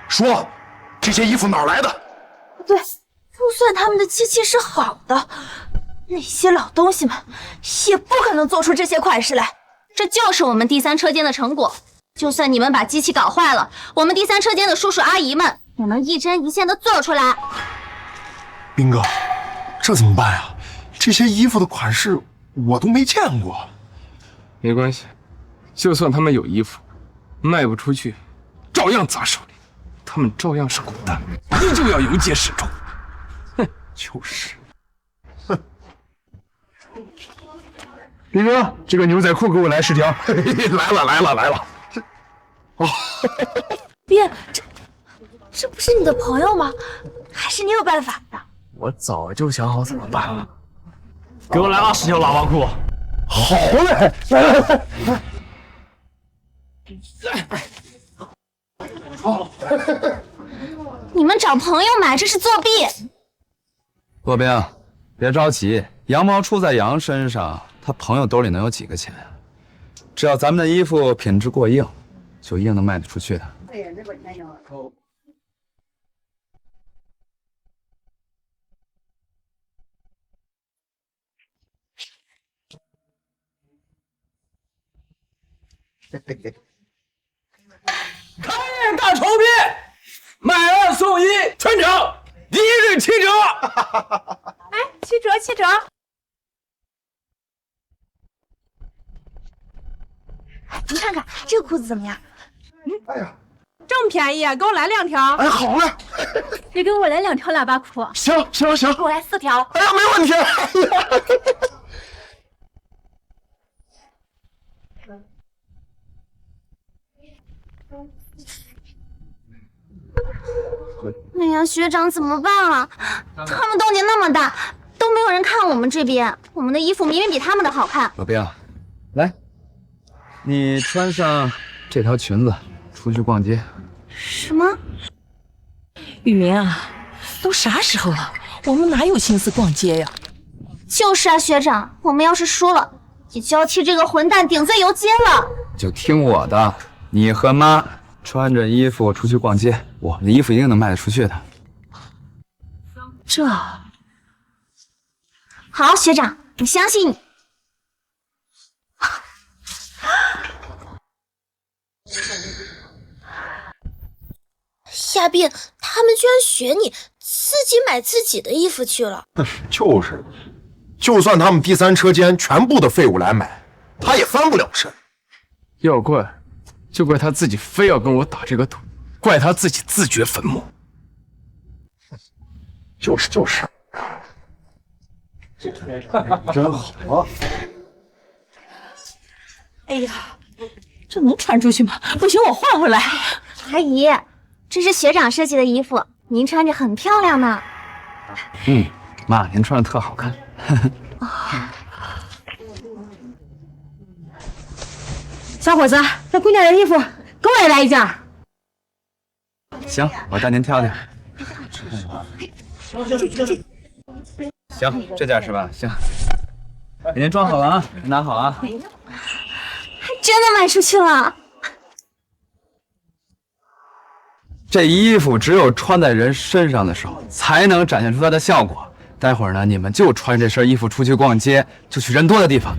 说，这些衣服哪儿来的？不对，就算他们的机器是好的，那些老东西们也不可能做出这些款式来。这就是我们第3车间的成果。就算你们把机器搞坏了，我们第3车间的叔叔阿姨们也能一针一线的做出来。兵哥，这怎么办呀？这些衣服的款式我都没见过。没关系，就算他们有衣服，卖不出去，照样砸手里，他们照样是滚蛋，依旧要游街示众。哼，就是。哼。兵哥，这个牛仔裤给我来10条。来了。哦，别，这不是你的朋友吗？还是你有办法的？我早就想好怎么办了。给我来20条喇叭裤。好嘞，来。好，你们找朋友买，这是作弊。骆兵，别着急，羊毛出在羊身上，他朋友兜里能有几个钱啊？只要咱们的衣服品质过硬，就一定能卖得出去的。开业大酬宾，买2送1，全场一律7折。哎，7折，7折。您看看这个裤子怎么样？哎呀，这么便宜，给我来2条。哎，好嘞。也给我来2条喇叭裤。行。给我来4条。哎呀，没问题。哎呀。哎呀，学长怎么办啊？他们动静那么大，都没有人看我们这边，我们的衣服明明比他们的好看。老兵，来，你穿上这条裙子出去逛街。什么？雨明啊，都啥时候了，我们哪有心思逛街呀？就是啊，学长，我们要是输了，也就要替这个混蛋顶罪游街了。就听我的，你和妈穿着衣服出去逛街，我们的衣服一定能卖得出去的。这好，学长，我相信你。夏冰，他们居然学你，自己买自己的衣服去了。就是，就算他们第3车间全部的废物来买，他也翻不了身。要怪，就怪他自己非要跟我打这个赌，怪他自己自掘坟墓。就是，真好。哎呀，这能穿出去吗？不行，我换回来。阿姨，这是学长设计的衣服，您穿着很漂亮呢。妈，您穿的特好看。小伙子，那姑娘的衣服给我也来1件。行，我带您挑挑。行，这件是吧？行，给您装好了啊，拿好啊。还真的卖出去了。这衣服只有穿在人身上的时候，才能展现出它的效果。待会儿呢，你们就穿这身衣服出去逛街，就去人多的地方。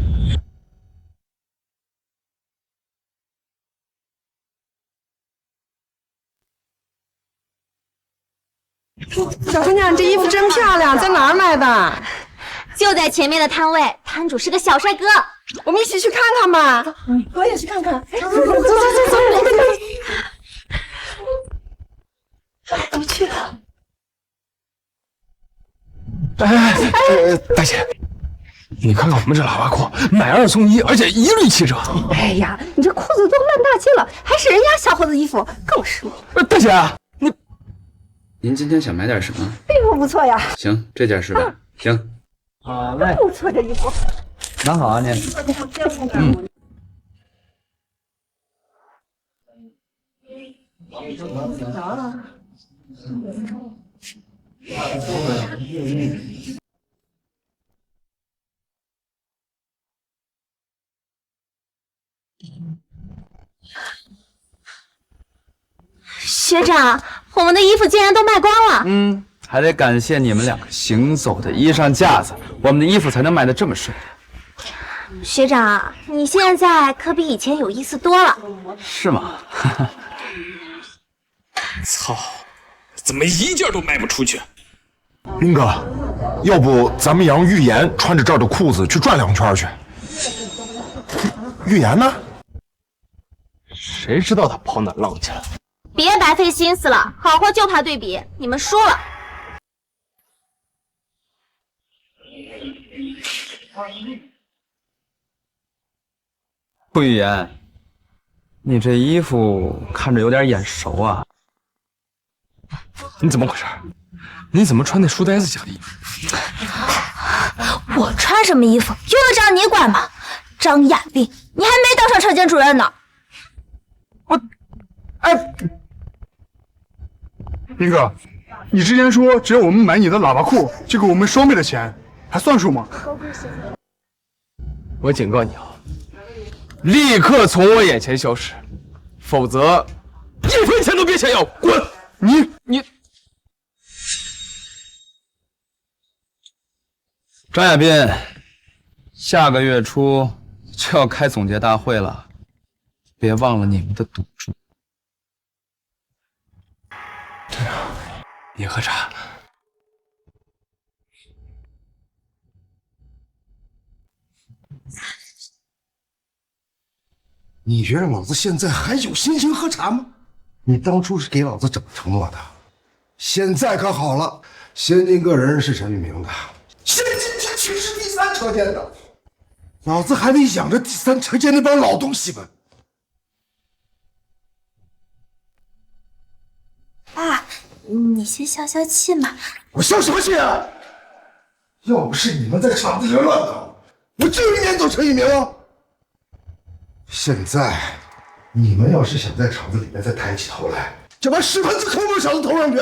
小姑娘，这衣服真漂亮，在哪儿买的？就在前面的摊位，摊主是个小帅哥。我们一起去看看吧。我也去看看。走。不去了。大姐，你看看我们这喇叭裤，买2送1，而且一律7折。哎呀，你这裤子都烂大街了，还是人家小伙子衣服，更是。大姐，您今天想买点什么？衣服不错呀。行，这件是吧？行，好嘞。不错，这衣服。拿好啊，您。学长，我们的衣服竟然都卖光了。还得感谢你们2个行走的衣裳架子，我们的衣服才能卖得这么顺利。学长，你现在可比以前有意思多了。是吗？操，怎么一件都卖不出去？林哥，要不咱们让玉妍穿着这儿的裤子去转2圈去？玉妍呢？谁知道他跑哪浪去了？别白费心思了，好货就怕对比，你们输了。顾玉妍，你这衣服看着有点眼熟啊。你怎么回事？你怎么穿那书呆子家的衣服？我穿什么衣服用得着你管吗？张亚斌，你还没当上车间主任呢。林哥，你之前说只要我们买你的喇叭裤，就给我们双倍的钱，还算数吗？我警告你啊，立刻从我眼前消失，否则1分钱都别想要，滚！你张亚斌，下个月初就要开总结大会了，别忘了你们的赌注。队长，别喝茶。你觉得老子现在还有心情喝茶吗？你当初是给老子整承诺的，现在可好了，先进个人是陈玉明的，先进机器是第三车间的，老子还得养着第三车间那帮老东西们。爸，你先消消气嘛。我消什么气啊？要不是你们在厂子里乱搞，我就一撵走陈玉明啊！现在，你们要是想在厂子里面再抬起头来，就把屎盆子坑我小子头上去！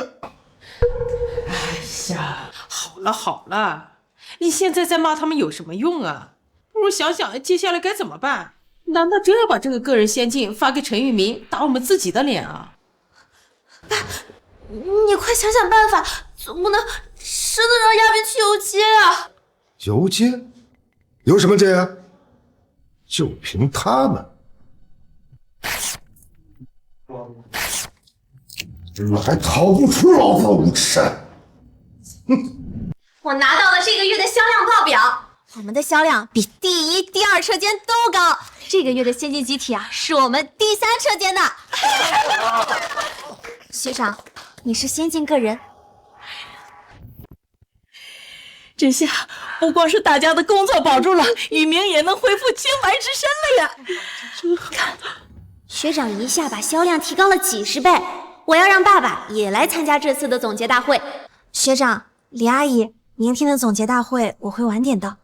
哎呀，好了好了，你现在再骂他们有什么用啊？不如想想接下来该怎么办？难道真要把这个个人先进发给陈玉明，打我们自己的脸啊？爸，你快想想办法，总不能真的让亚斌去游街啊！游街？游什么街啊？就凭他们，你们还逃不出老子的五指山！哼！我拿到了这个月的销量报表，我们的销量比第一、第二车间都高。这个月的先进集体啊，是我们第三车间的。学长，你是先进个人。这下不光是大家的工作保住了，雨明也能恢复清白之身了呀！看，学长一下把销量提高了几10倍，我要让爸爸也来参加这次的总结大会。学长，李阿姨，明天的总结大会我会晚点到。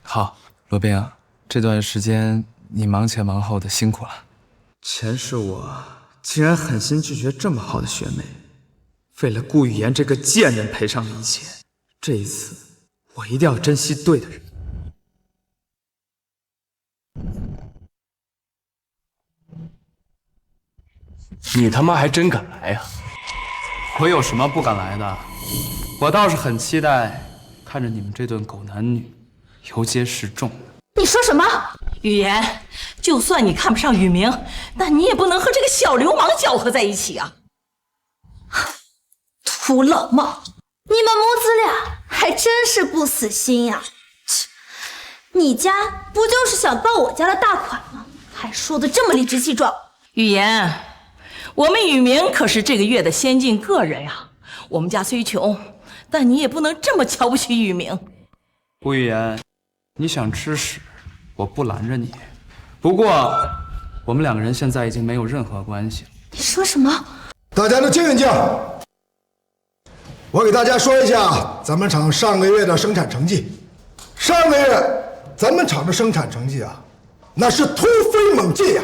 好，罗冰，这段时间你忙前忙后的，辛苦了。前世我竟然狠心拒绝这么好的学妹，为了顾雨言这个贱人赔上了一切。这一次，我一定要珍惜对的人。你他妈还真敢来呀！我有什么不敢来的？我倒是很期待看着你们这对狗男女游街示众。你说什么？雨言，就算你看不上雨明，但你也不能和这个小流氓搅和在一起啊！土老帽，你们母子俩还真是不死心呀！切，你家不就是想爆我家的大款吗？还说的这么理直气壮。雨言，我们雨明可是这个月的先进个人呀。我们家虽穷，但你也不能这么瞧不起雨明。顾雨言，你想吃屎，我不拦着你。不过，我们两个人现在已经没有任何关系了。你说什么？大家都静一静。我给大家说一下咱们厂上个月的生产成绩。上个月咱们厂的生产成绩啊，那是突飞猛进呀！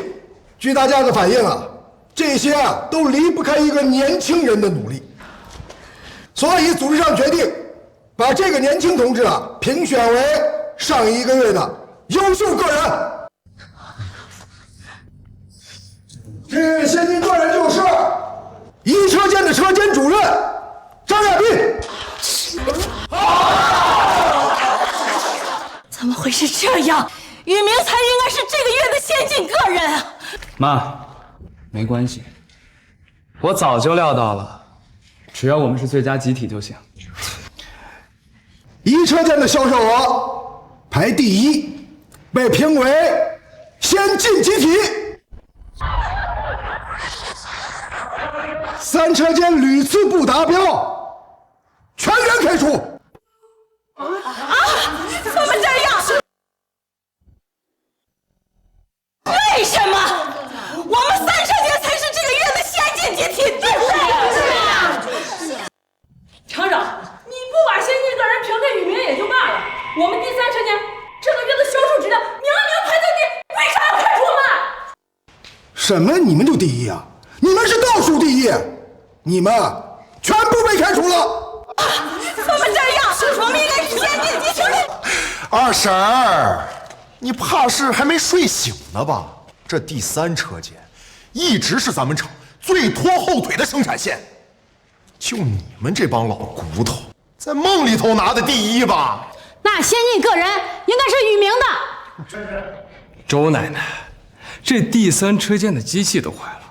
据大家的反映啊，这些啊都离不开一个年轻人的努力。所以组织上决定，把这个年轻同志啊评选为上一个月的优秀个人。这个先进个人就是一车间的车间主任张亚斌。怎么会是这样？雨明才应该是这个月的先进个人啊！妈，没关系，我早就料到了，只要我们是最佳集体就行。一车间的销售额排第1，被评为先进集体。3车间屡次不达标，全员开除。怎么这样？为什么？我们3车间才是这个月的先进集体，对不对？厂长，你不把先进个人评给雨明也就罢了，我们第3车间这个月的销售质量明明排在第，为啥要开除我们？什么？你们就第1啊？你们是倒数第1，你们全部被开除了。怎么这样？我们应该是先进集体。二婶儿，你怕是还没睡醒呢吧？这第3车间一直是咱们厂最拖后腿的生产线，就你们这帮老骨头，在梦里头拿的第1吧？那先进个人应该是雨明的。周奶奶，这第三车间的机器都坏了，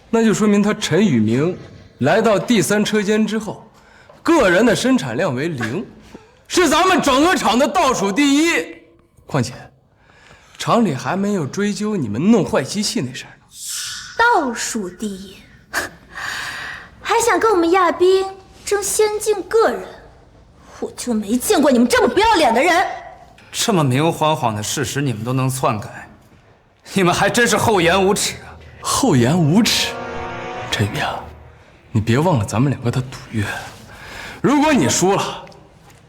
那就说明他陈宇明来到第三车间之后，个人的生产量为0，是咱们整个厂的倒数第一。况且，厂里还没有追究你们弄坏机器那事儿呢。倒数第一，还想跟我们亚兵争先进个人，我就没见过你们这么不要脸的人。这么明晃晃的事实你们都能篡改，你们还真是厚颜无耻啊！厚颜无耻，陈宇明，你别忘了咱们2个的赌约。如果你输了，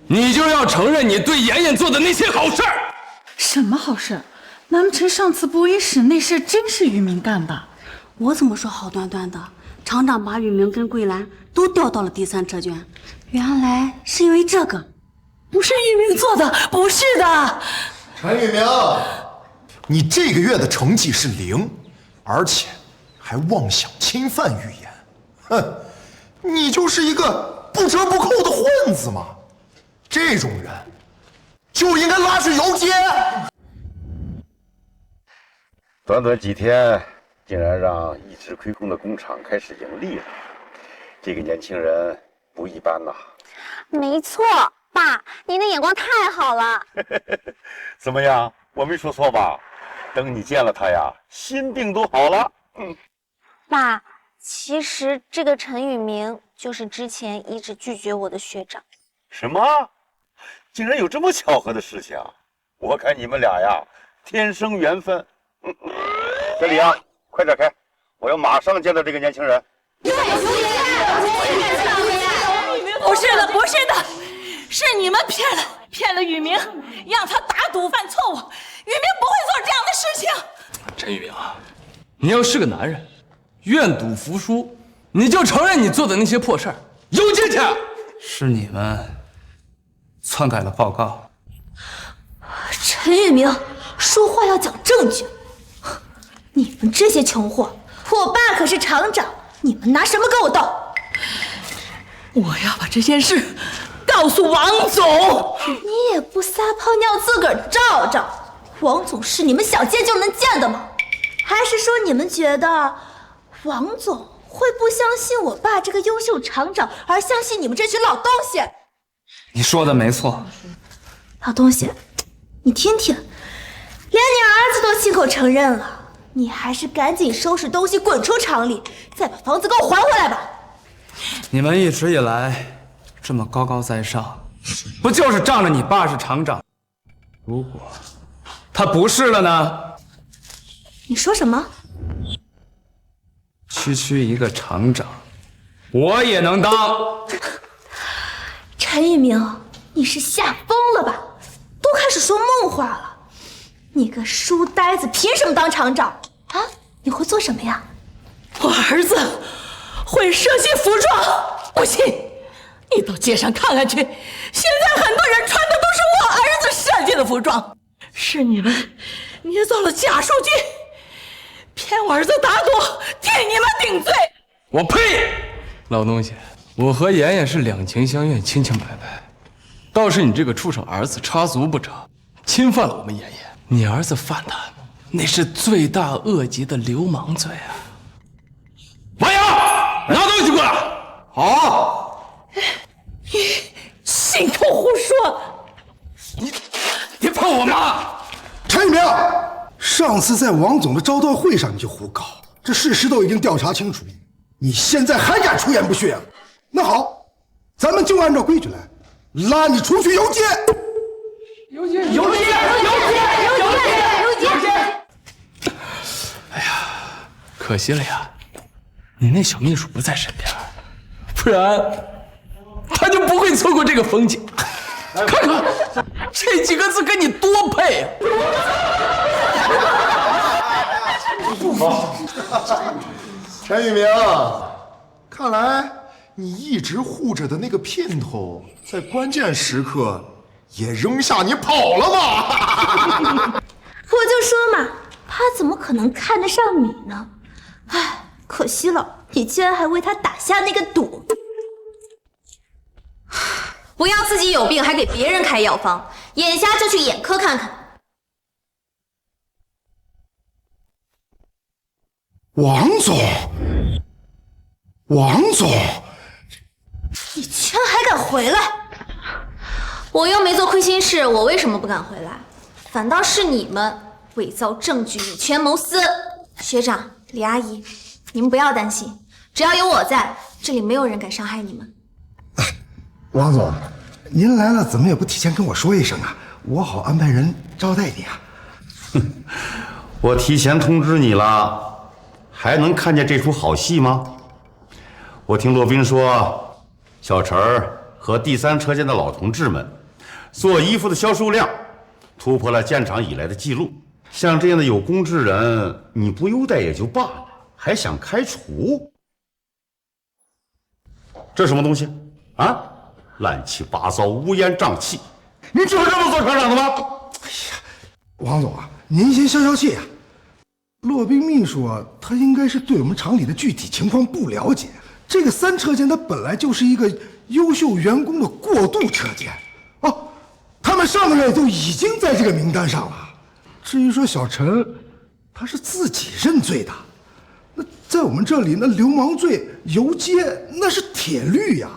你就要承认你对妍妍做的那些好事儿。什么好事？难不成上次播音室那事真是宇明干的？我怎么说好端端的？厂长把宇明跟桂兰都调到了第三车间，原来是因为这个，不是宇明做的，不是的。陈宇明，你这个月的成绩是0，而且还妄想侵犯预言，哼，你就是一个不折不扣的混子嘛！这种人就应该拉去游街。短短几天，竟然让一直亏空的工厂开始盈利了，这个年轻人不一般呐。没错，爸，您的眼光太好了。怎么样，我没说错吧？等你见了他呀，心病都好了。爸，其实这个陈宇明就是之前一直拒绝我的学长。什么？竟然有这么巧合的事情啊！我看你们俩呀，天生缘分。小李啊，快点开，我要马上见到这个年轻人。不是的，不是的，是你们骗了宇明，让他打赌犯错误。宇明不会做这样的事情。陈宇明啊，你要是个男人，愿赌服输，你就承认你做的那些破事儿，游街去。是你们篡改了报告。陈宇明，说话要讲证据。你们这些穷货，我爸可是厂长，你们拿什么跟我斗？我要把这件事告诉王总。你也不撒泡尿自个儿照照，王总是你们想见就能见的吗？还是说你们觉得王总会不相信我爸这个优秀厂长，而相信你们这群老东西？你说的没错。老东西，你听听，连你儿子都亲口承认了，你还是赶紧收拾东西滚出厂里，再把房子给我还回来吧。你们一直以来这么高高在上，不就是仗着你爸是厂长？如果他不是了呢？你说什么？区一个厂长，我也能当。陈一鸣，你是吓疯了吧？都开始说梦话了。你个书呆子，凭什么当厂长啊？你会做什么呀？我儿子会设计服装，不信你到街上看看去，现在很多人穿的都是我儿子设计的服装，是你们捏造了假数据，骗我儿子打赌，替你们顶罪。我呸！老东西，我和妍妍是两情相悦，清清白白。倒是你这个畜生儿子插足不成，侵犯了我们妍妍。你儿子犯的那是罪大恶极的流氓罪啊！王阳，拿东西过来。好。你信口胡说！你碰我妈！陈一鸣，上次在王总的招待会上你就胡搞，这事实都已经调查清楚，你现在还敢出言不逊啊？那好，咱们就按照规矩来，拉你出去游街。游街！哎呀，可惜了呀，你那小秘书不在身边，不然他就不会错过这个风景。看看这几个字跟你多配啊！陈宇明，看来你一直护着的那个姘头，在关键时刻也扔下你跑了吧？我就说嘛，他怎么可能看得上你呢？唉，可惜了，你竟然还为他打下那个赌。不要自己有病还给别人开药方，眼瞎就去眼科看看。王总，王总，你居然还敢回来！我又没做亏心事，我为什么不敢回来？反倒是你们伪造证据，以权谋私。学长、李阿姨，你们不要担心，只要有我在，这里没有人敢伤害你们。王总，您来了怎么也不提前跟我说一声啊，我好安排人招待你啊。我提前通知你了，还能看见这出好戏吗？我听骆宾说，小陈儿和第三车间的老同志们做衣服的销售量突破了建厂以来的记录。像这样的有功之人，你不优待也就罢了，还想开除？这什么东西啊？乱七八糟，乌烟瘴气！你就是这么做厂长的吗？哎呀，王总啊，您先消消气啊。骆宾秘书他应该是对我们厂里的具体情况不了解。这个三车间它本来就是一个优秀员工的过渡车间哦，他们上个月就已经在这个名单上了。至于说小陈，他是自己认罪的，那在我们这里，那流氓罪、游街那是铁律呀。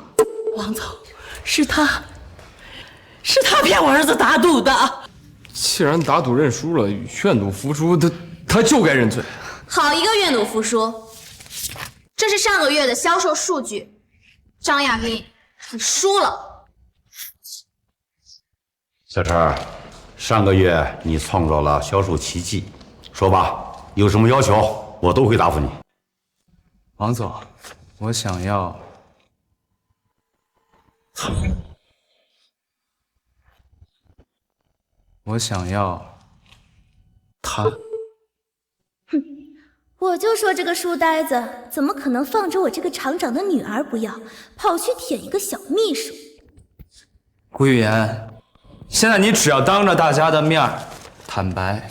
王总，是他骗我儿子打赌的。既然打赌认输了，愿赌服输，他就该认罪。好一个愿赌服输！这是上个月的销售数据，张亚斌，你输了。小陈，上个月你创造了销售奇迹，说吧，有什么要求，我都会答复你。王总，我想要他。哼，我就说这个书呆子怎么可能放着我这个厂长的女儿不要，跑去舔一个小秘书？顾玉言，现在你只要当着大家的面坦白，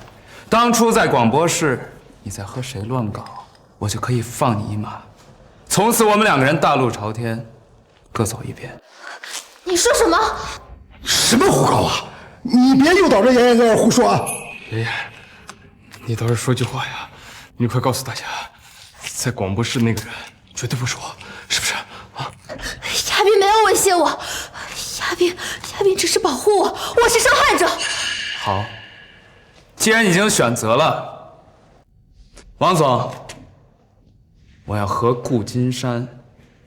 当初在广播室你在和谁乱搞，我就可以放你一马，从此我们两个人大路朝天，各走一边。你说什么？什么胡搞啊！你别诱导着妍妍在这胡说啊！爷爷，你倒是说句话呀！你快告诉大家，在广播室那个人绝对不是我，是不是啊？亚斌没有威胁我，亚斌只是保护我，我是受害者。好，既然已经选择了，王总，我要和顾金山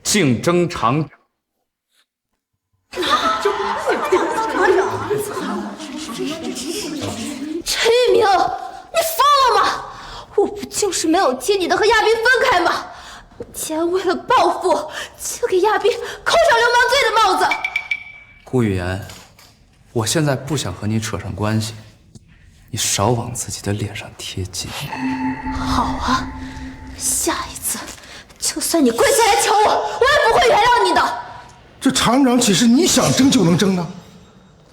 竞争厂长。陈玉明，你疯了吗？我不就是没有替你的和亚斌分开吗？你竟然为了报复，就给亚斌扣上流氓罪的帽子！顾语言，我现在不想和你扯上关系，你少往自己的脸上贴金。好啊，下一次就算你跪下来求我，我也不会原谅你的。这厂长岂是你想争就能争的？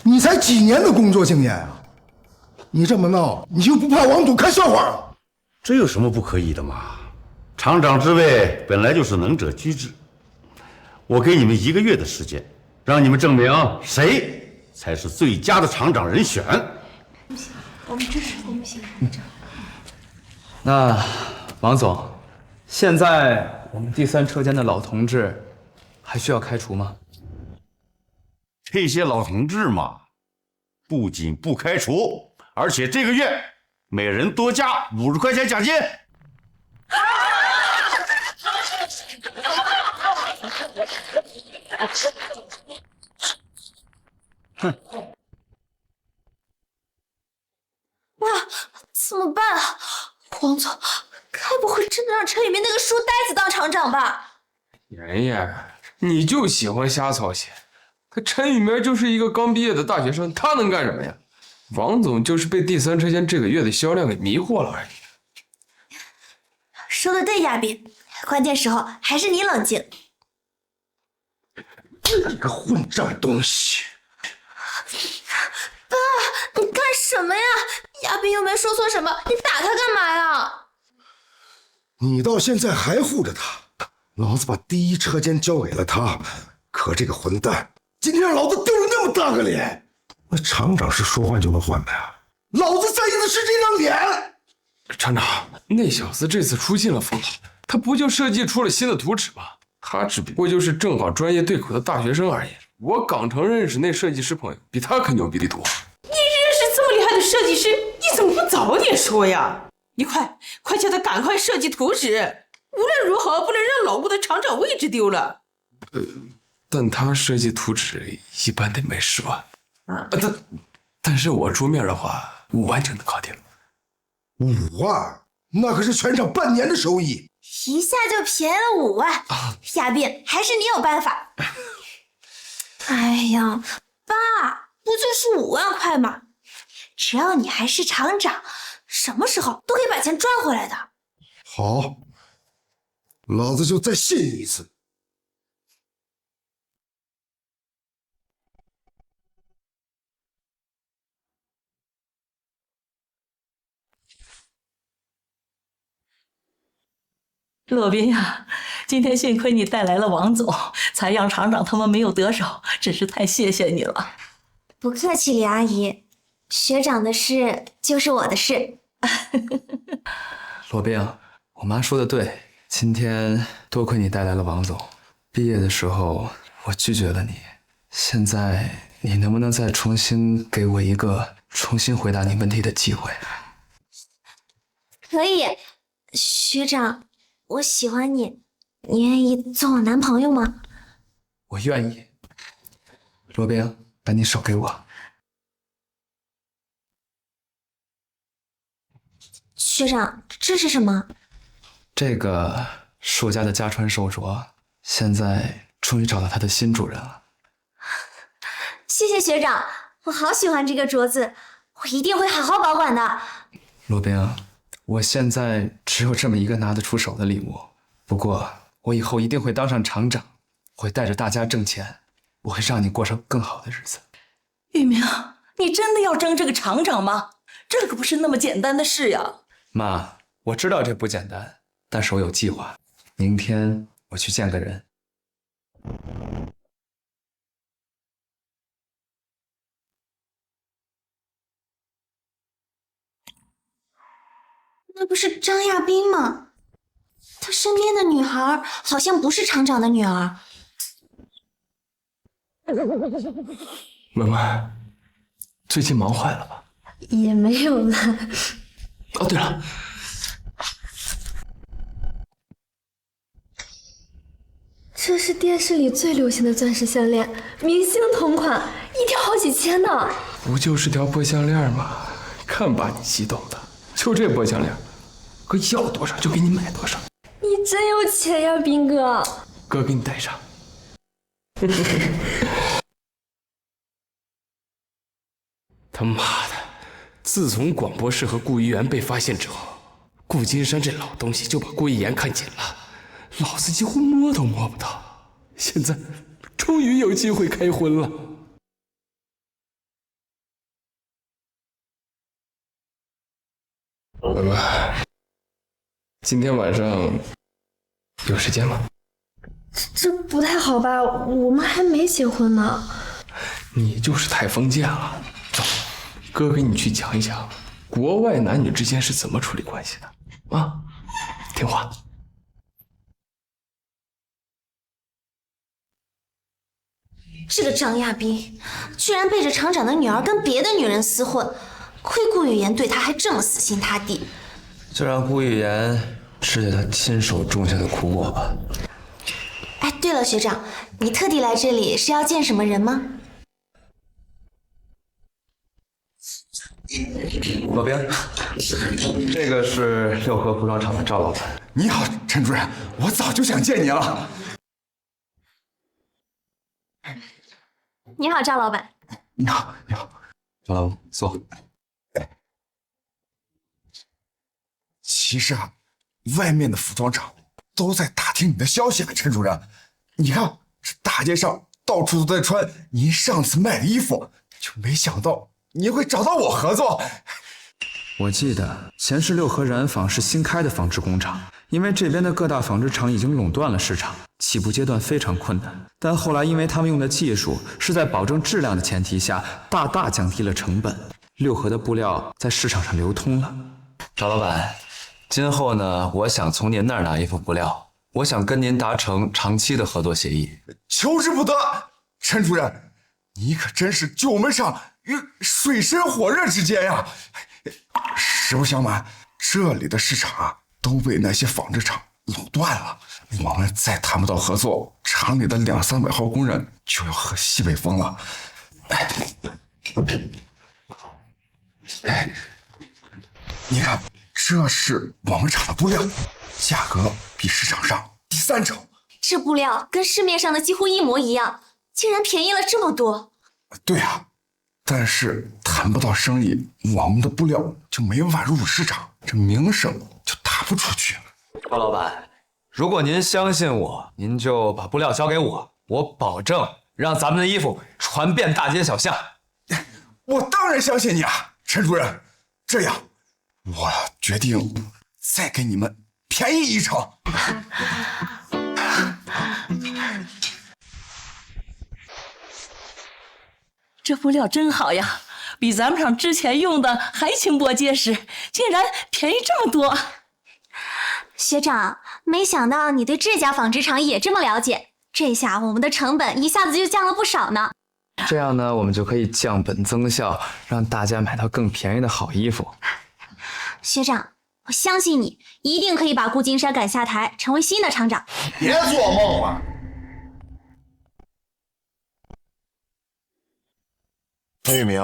你才几年的工作经验啊！你这么闹，你就不怕王总看笑话？这有什么不可以的嘛？厂长之位本来就是能者居之，我给你们1个月的时间，让你们证明谁才是最佳的厂长人选。不行，我们支持，我们不行。那王总，现在我们第三车间的老同志还需要开除吗？这些老同志嘛，不仅不开除，而且这个月每人多加50块钱奖金。哼！哇，怎么办啊？王总，该不会真的让城里面那个书呆子当厂长吧？妍妍，你就喜欢瞎操心。可陈雨明就是一个刚毕业的大学生，他能干什么呀？王总就是被第三车间这个月的销量给迷惑了而已。说的对，亚斌，关键时候还是你冷静。你个混账东西！爸，你干什么呀？亚斌又没说错什么，你打他干嘛呀？你到现在还护着他，老子把第一车间交给了他，可这个混蛋今天让老子丢了那么大个脸。那厂长是说换就能换的呀？老子在意的是这张脸。厂长，那小子这次出尽了风头，他不就设计出了新的图纸吗？他只不过就是正好专业对口的大学生而已。我港城认识那设计师朋友，比他可牛逼的多。你认识这么厉害的设计师，你怎么不早点说呀？你快叫他赶快设计图纸，无论如何不能让老顾的厂长位置丢了。但他设计图纸一般得卖10万，但是我出面的话5万就能搞定。5万，那可是全场半年的收益，一下就便宜了5万。亚斌，还是你有办法。哎呀，爸，不就是5万块吗？只要你还是厂长，什么时候都可以把钱赚回来的。好，老子就再信你一次。洛宾呀，今天幸亏你带来了王总，才让厂长他们没有得手，真是太谢谢你了。不客气，李阿姨，学长的事就是我的事。罗宾，我妈说的对，今天多亏你带来了王总。毕业的时候我拒绝了你，现在你能不能再重新给我一个重新回答你问题的机会？可以，学长。我喜欢你，你愿意做我男朋友吗？我愿意。罗宾，把你手给我。学长，这是什么？这个是我家的家传手镯，现在终于找到它的新主人了。谢谢学长，我好喜欢这个镯子，我一定会好好保管的。罗宾，我现在只有这么一个拿得出手的礼物，不过我以后一定会当上厂长，会带着大家挣钱，我会让你过上更好的日子。玉明，你真的要争这个厂长吗？这可不是那么简单的事呀。妈，我知道这不简单，但是我有计划。明天我去见个人。那不是张亚斌吗？他身边的女孩好像不是厂长的女儿。文文，最近忙坏了吧？也没有了。哦，对了，这是电视里最流行的钻石项链，明星同款，一条好几千呢。不就是条破项链吗？看把你激动的，就这破项链，哥要多少就给你买多少。你真有钱呀，斌哥！哥给你戴上。他妈的！自从广播室和顾一言被发现之后，顾金山这老东西就把顾一言看紧了，老子几乎摸都摸不到。现在终于有机会开荤了。文文，今天晚上有时间吗？这不太好吧？我们还没结婚呢。你就是太封建了。走，哥给你去讲一讲国外男女之间是怎么处理关系的啊！听话。这个张亚斌居然背着厂长的女儿跟别的女人厮混，亏顾雨言对他还这么死心塌地。就让顾雨言吃下他亲手种下的苦果吧。哎，对了，学长，你特地来这里是要见什么人吗？罗宾，这个是六合服装厂的赵老板。你好，陈主任，我早就想见你了。你好，赵老板。你好，你好，赵老板，坐。其实啊，外面的服装厂都在打听你的消息啊，陈主任。你看，这大街上到处都在穿您上次卖的衣服，就没想到你会找到我合作。我记得前世六合染坊是新开的纺织工厂，因为这边的各大纺织厂已经垄断了市场，起步阶段非常困难。但后来因为他们用的技术是在保证质量的前提下，大大降低了成本，六合的布料在市场上流通了。赵老板，今后呢，我想从您那儿拿一副布料，我想跟您达成长期的合作协议。求之不得，陈主任，你可真是救我们上与水深火热之间呀！实不相瞒，这里的市场啊，都被那些纺织厂垄断了。我们再谈不到合作，厂里的200-300号工人就要喝西北风了。你看，这是我们厂的布料，价格比市场上低3成。这布料跟市面上的几乎一模一样，竟然便宜了这么多。对啊，但是谈不到生意，我们的布料就没办法入市场，这名声就打不出去了。赵老板，如果您相信我，您就把布料交给我，我保证让咱们的衣服传遍大街小巷。我当然相信你啊，陈主任。这样，我决定再给你们便宜1成。这布料真好呀，比咱们厂之前用的还轻薄结实，竟然便宜这么多。学长，没想到你对这家纺织厂也这么了解，这下我们的成本一下子就降了不少呢。这样呢，我们就可以降本增效，让大家买到更便宜的好衣服。学长，我相信你一定可以把顾金山赶下台，成为新的厂长。别做梦了！陈宇明，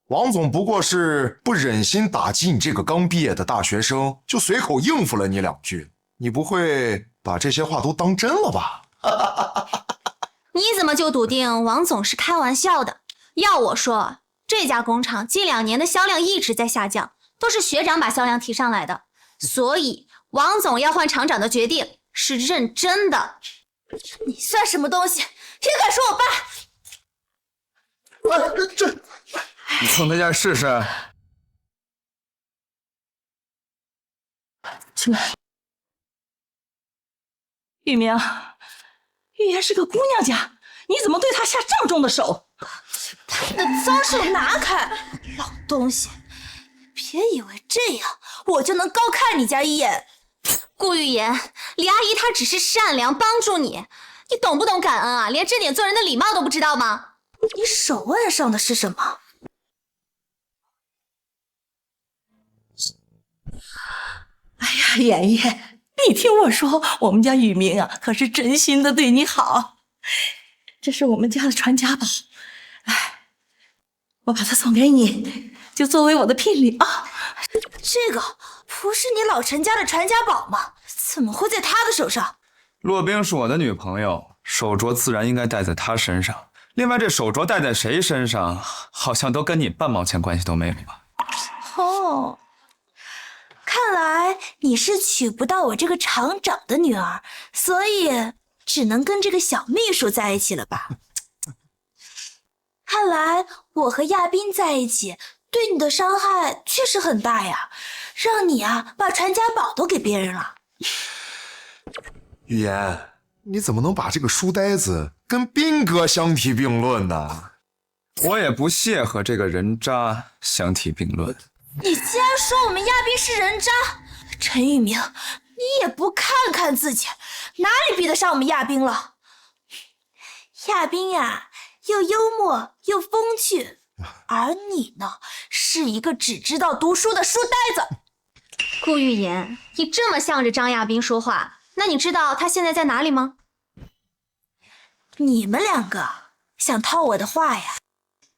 王总不过是不忍心打击你这个刚毕业的大学生，就随口应付了你2句。你不会把这些话都当真了吧？你怎么就笃定王总是开玩笑的？要我说，这家工厂近2年的销量一直在下降，都是学长把销量提上来的，所以王总要换厂长的决定是认真的。你算什么东西？也敢说我爸？你碰他一下试试。去。玉明，玉言是个姑娘家，你怎么对她下这么重的手？他的脏手拿开，老东西！别以为这样我就能高看你家一眼。顾玉言，李阿姨她只是善良帮助你，你懂不懂感恩啊？连这点做人的礼貌都不知道吗？你手腕上的是什么？哎呀，妍妍，你听我说，我们家雨明啊，可是真心的对你好。这是我们家的传家宝，哎，我把它送给你，就作为我的聘礼啊。这个不是你老陈家的传家宝吗？怎么会在他的手上？洛冰是我的女朋友，手镯自然应该戴在她身上。另外，这手镯戴在谁身上，好像都跟你半毛钱关系都没有吧？哦，看来你是娶不到我这个厂长的女儿，所以只能跟这个小秘书在一起了吧？看来我和亚斌在一起对你的伤害确实很大呀，让你啊把传家宝都给别人了。语言，你怎么能把这个书呆子跟斌哥相提并论呢？我也不屑和这个人渣相提并论。你竟然说我们亚斌是人渣，陈玉明，你也不看看自己，哪里比得上我们亚斌了？亚斌呀，又幽默又风趣，而你呢，是一个只知道读书的书呆子。顾玉言，你这么向着张亚斌说话，那你知道他现在在哪里吗？你们2个想套我的话呀，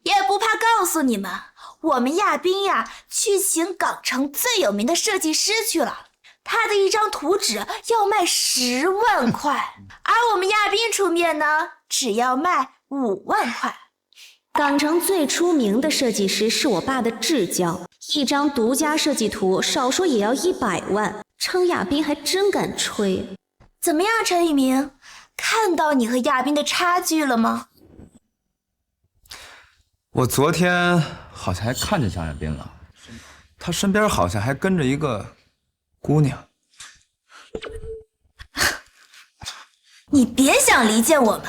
也不怕告诉你们，我们亚斌呀去请港城最有名的设计师去了，他的一张图纸要卖10万块，而我们亚斌出面呢，只要卖5万块。港城最出名的设计师是我爸的至交，一张独家设计图少说也要100万，张亚斌还真敢吹。怎么样，陈一鸣，看到你和亚斌的差距了吗？我昨天好像还看见张亚斌了，他身边好像还跟着一个姑娘。你别想离间我们，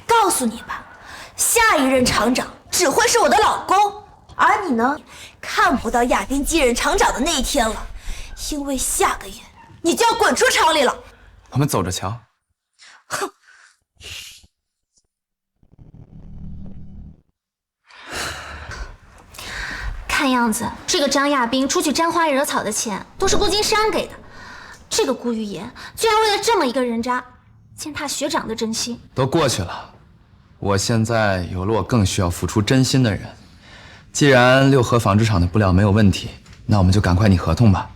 告诉你吧，下一任厂长只会是我的老公。而你呢，看不到亚斌继任厂长的那一天了，因为下个月你就要滚出厂里了。我们走着瞧。哼。看样子，这个张亚斌出去沾花惹草的钱都是顾金山给的。这个顾玉言居然为了这么一个人渣，践踏学长的真心。都过去了，我现在有了我更需要付出真心的人。既然六合纺织厂的布料没有问题，那我们就赶快拟合同吧。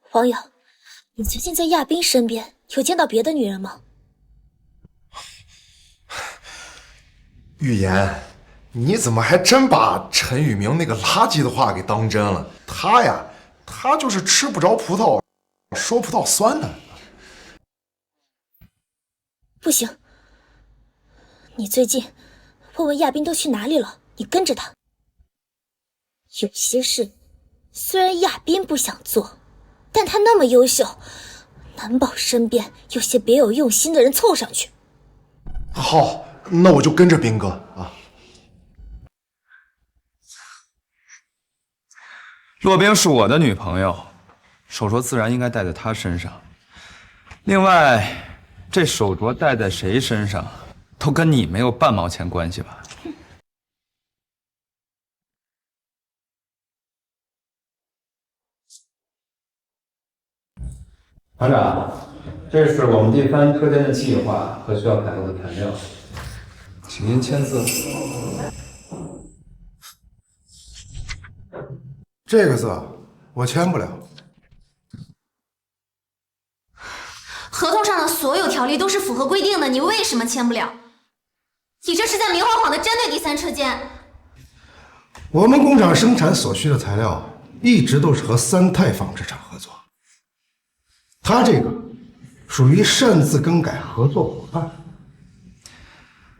黄友，你最近在亚斌身边有见到别的女人吗？玉言，你怎么还真把陈宇明那个垃圾的话给当真了？他就是吃不着葡萄说葡萄酸呢。不行，你最近问问亚斌都去哪里了，你跟着他。有些事虽然亚斌不想做，但他那么优秀，难保身边有些别有用心的人凑上去。好，那我就跟着斌哥啊。洛冰是我的女朋友，手镯自然应该戴在她身上。另外，这手镯戴在谁身上，都跟你没有半毛钱关系吧？厂长，这是我们第3车间的计划和需要采购的材料，请您签字。这个字我签不了。合同上的所有条例都是符合规定的，你为什么签不了？你这是在明晃晃的针对第3车间。我们工厂生产所需的材料一直都是和三泰纺织厂合作，他这个属于擅自更改合作伙伴。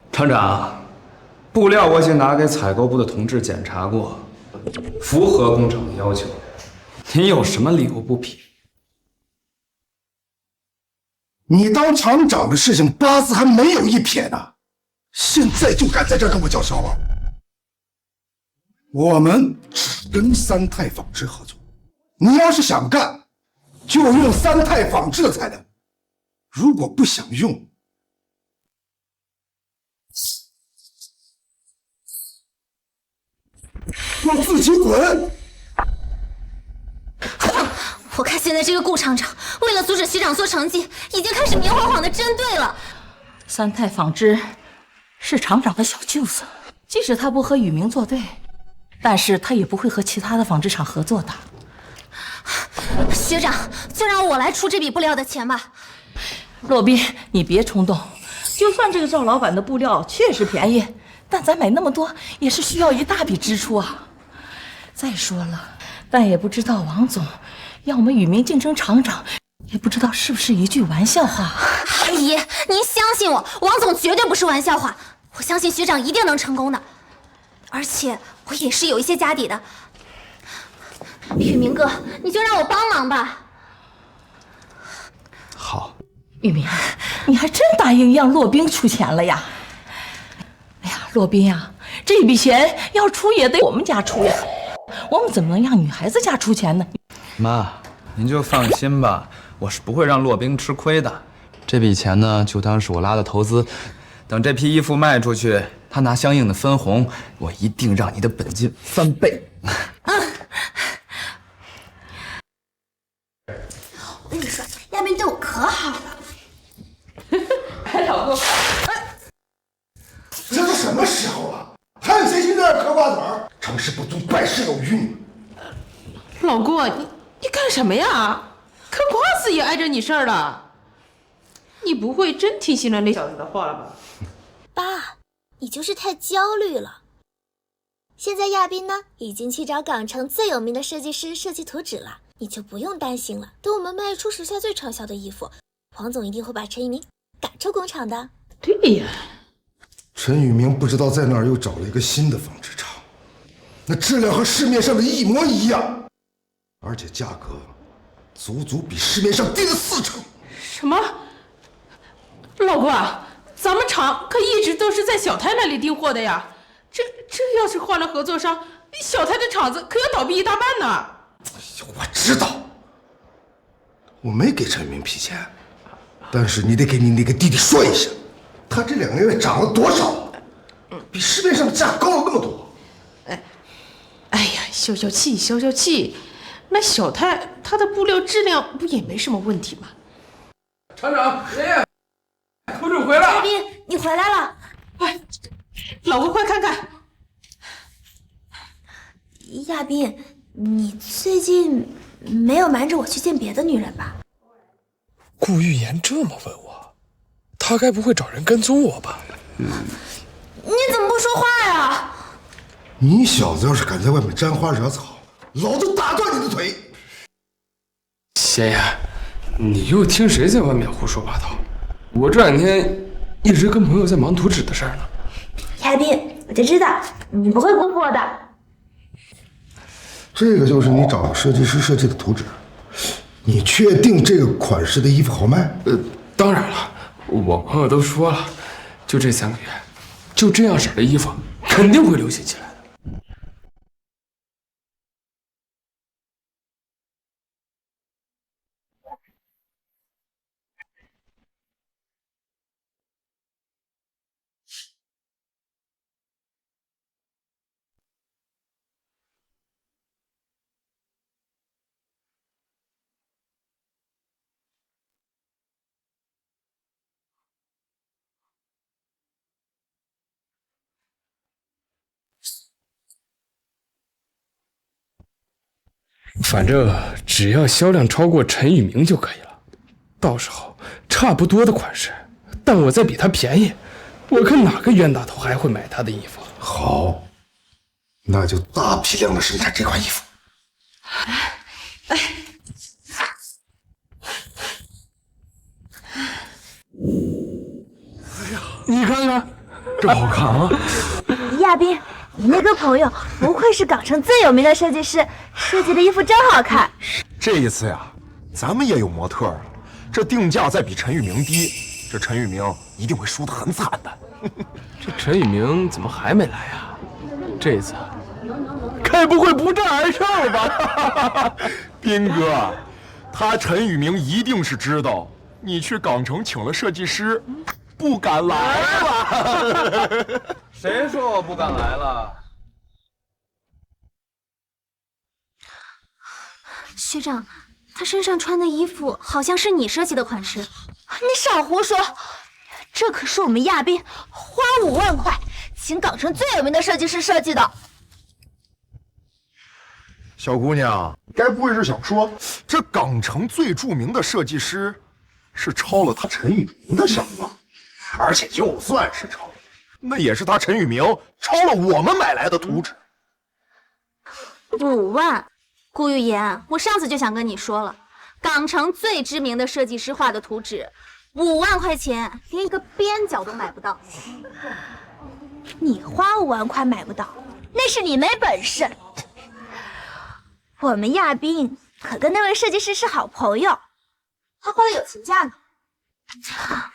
厂长，布料我已经拿给采购部的同志检查过，符合工厂的要求。您有什么理由不批？你当厂长的事情8字还没有1撇呢，现在就敢在这跟我叫嚣了？我们只跟三泰纺织合作，你要是想干，就用三泰纺织的材料；如果不想用，我自己滚！我看现在这个顾厂长为了阻止学长做成绩，已经开始明晃晃的针对了。三泰纺织是厂长的小舅子，即使他不和宇明作对，但是他也不会和其他的纺织厂合作的。学长，就让我来出这笔布料的钱吧。洛宾，你别冲动，就算这个赵老板的布料确实便宜，但咱买那么多也是需要一大笔支出啊。再说了，但也不知道王总要我们宇明竞争厂长，也不知道是不是一句玩笑话。阿姨，您相信我，王总绝对不是玩笑话，我相信学长一定能成功的，而且我也是有一些家底的。宇明哥，你就让我帮忙吧。好，宇明，你还真答应让洛宾出钱了呀？哎呀，洛宾呀，这笔钱要出也得我们家出呀，我们怎么能让女孩子家出钱呢？妈，您就放心吧，我是不会让洛宾吃亏的。这笔钱呢，就当是我拉的投资。等这批衣服卖出去，他拿相应的分红，我一定让你的本金翻倍。我跟你说，亚斌对我可好了。老公，这都什么时候了，还有谁心在这嗑瓜子儿？成事不足败事有余。老公，你干什么呀？嗑瓜子也碍着你事儿了。你不会真听信了那小子的话了吧？爸，你就是太焦虑了。现在亚斌呢，已经去找港城最有名的设计师设计图纸了，你就不用担心了。等我们卖出时下最畅销的衣服，黄总一定会把陈一鸣赶出工厂的。对呀，陈宇明不知道在那儿又找了一个新的纺织厂，那质量和市面上的一模一样，而且价格足足比市面上低了40%。什么？老公啊，咱们厂可一直都是在小泰那里订货的呀。这要是换了合作商，小泰的厂子可要倒闭一大半呢。我知道，我没给陈玉明批钱，但是你得给你那个弟弟说一声，他这2个月涨了多少，比市面上的价高了那么多。哎呀，消消气，消消气。那小泰他的布料质量不也没什么问题吗？厂长，爷爷，图纸回来了。亚斌，你回来了。哎，老婆快看看。亚斌，你最近没有瞒着我去见别的女人吧？顾玉言这么问我，他该不会找人跟踪我吧？你怎么不说话呀？你小子要是敢在外面沾花惹草，老子打断你的腿！贤言，你又听谁在外面胡说八道？我这2天一直跟朋友在忙图纸的事儿呢。亚斌，我就知道你不会辜负我的。这个就是你找设计师设计的图纸，你确定这个款式的衣服好卖？当然了，我朋友都说了，就这3个月，就这样式的衣服肯定会流行起来的。反正只要销量超过陈宇明就可以了，到时候差不多的款式，但我再比他便宜，我看哪个冤大头还会买他的衣服。好，那就大批量的生产这款衣服。你看看，这好看啊！亚斌，你那个朋友不愧是港城最有名的设计师，设计的衣服真好看。这一次呀，咱们也有模特了，这定价再比陈玉明低，这陈玉明一定会输得很惨的。这陈宇明怎么还没来啊？这次该不会不战而胜吧？斌哥，他陈宇明一定是知道你去港城请了设计师，不敢来了。谁说我不敢来了？学长，他身上穿的衣服好像是你设计的款式。你少胡说，这可是我们亚斌花5万块请港城最有名的设计师设计的。小姑娘，该不会是想说这港城最著名的设计师是抄了他陈宇明的想法？而且就算是抄，那也是他陈宇明抄了我们买来的图纸。5万，顾玉言，我上次就想跟你说了，港城最知名的设计师画的图纸，5万块钱连一个边角都买不到。你花5万块买不到，那是你没本事。我们亚斌可跟那位设计师是好朋友，他花了友情价呢。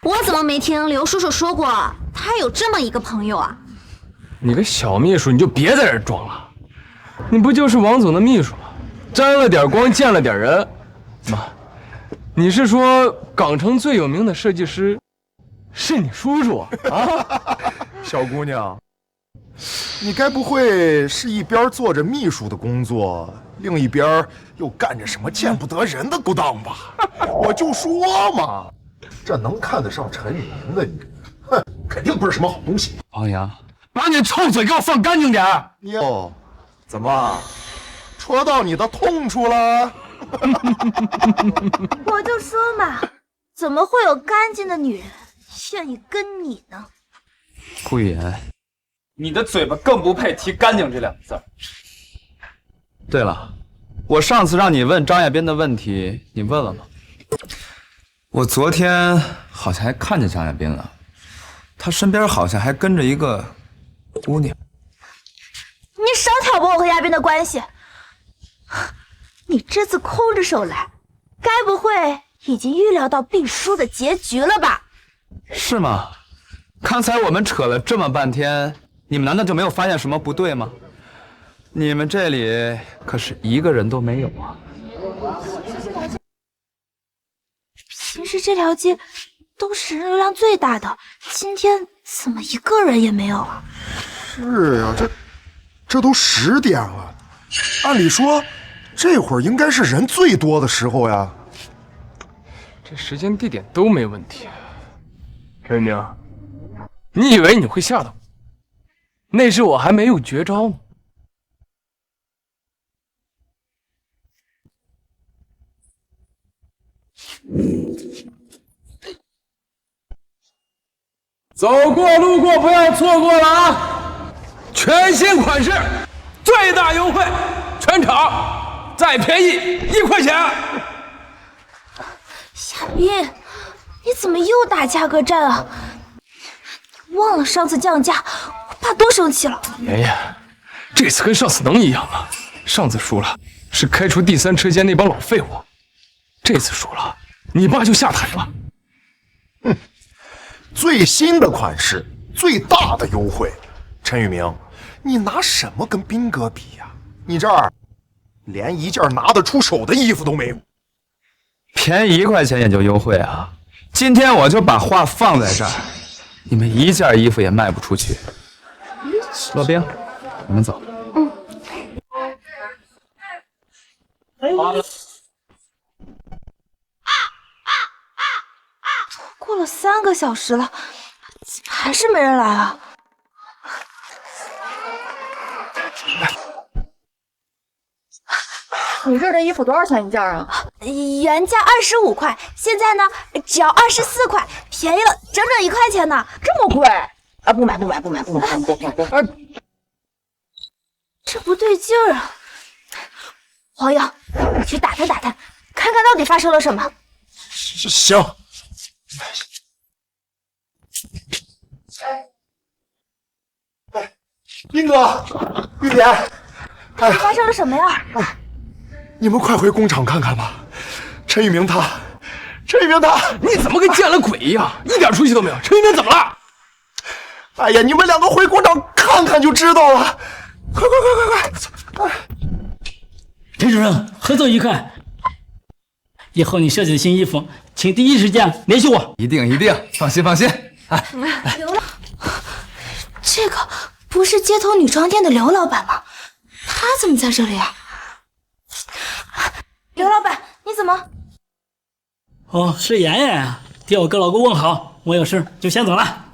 我怎么没听刘叔叔说过他有这么一个朋友啊？你个小秘书，你就别在这儿装了，你不就是王总的秘书吗？沾了点光，见了点人。妈，你是说港城最有名的设计师是你叔叔啊？小姑娘，你该不会是一边做着秘书的工作，另一边又干着什么见不得人的勾当吧？我就说嘛，这能看得上陈宇明的女人，哼，肯定不是什么好东西。王阳，把你臭嘴给我放干净点儿！哟，怎么戳到你的痛处了？我就说嘛，怎么会有干净的女人愿意跟你呢？顾玉言，你的嘴巴更不配提干净这2个字。对了，我上次让你问张亚斌的问题，你问了吗？我昨天好像还看见张亚斌了，他身边好像还跟着一个姑娘。你少挑拨我和亚斌的关系！你这次空着手来，该不会已经预料到毕叔的结局了吧？是吗？刚才我们扯了这么半天，你们难道就没有发现什么不对吗？你们这里可是一个人都没有啊！平时这条街都是人流量最大的，今天怎么一个人也没有啊？是呀，这都10点了，按理说这会儿应该是人最多的时候呀。这时间地点都没问题。陈明，你以为你会吓到我？那时我还没有绝招呢。走过路过不要错过了啊！全新款式，最大优惠，全场再便宜1块钱。夏冰，你怎么又打价格战啊？你忘了上次降价，我爸多生气了。妍妍，这次跟上次能一样吗？上次输了是开出第3车间那帮老废物，这次输了，你爸就下台了。最新的款式，最大的优惠。陈宇明，你拿什么跟斌哥比呀？你这儿连一件拿得出手的衣服都没有。便宜1块钱也就优惠啊！今天我就把话放在这儿，你们一件衣服也卖不出去。骆冰，我们走。过了3个小时了，还是没人来啊！你这儿的衣服多少钱一件啊？原价25块，现在呢只要24块，便宜了整整1块钱呢。这么贵啊！不买！这不对劲儿啊！黄英，你去打探打探，看看到底发生了什么。行。斌哥，玉莲，发生了什么呀？你们快回工厂看看吧。陈宇明他，你怎么跟见了鬼一样，一点出息都没有？陈宇明怎么了？哎呀，你们2个回工厂看看就知道了。快！陈主任，合作愉快。以后你设计的新衣服，请第一时间联系我。一定，放心。刘老，这个不是街头女装店的刘老板吗？他怎么在这里啊？刘老板，你怎么？哦，是妍妍啊，替我跟老公问好，我有事就先走了。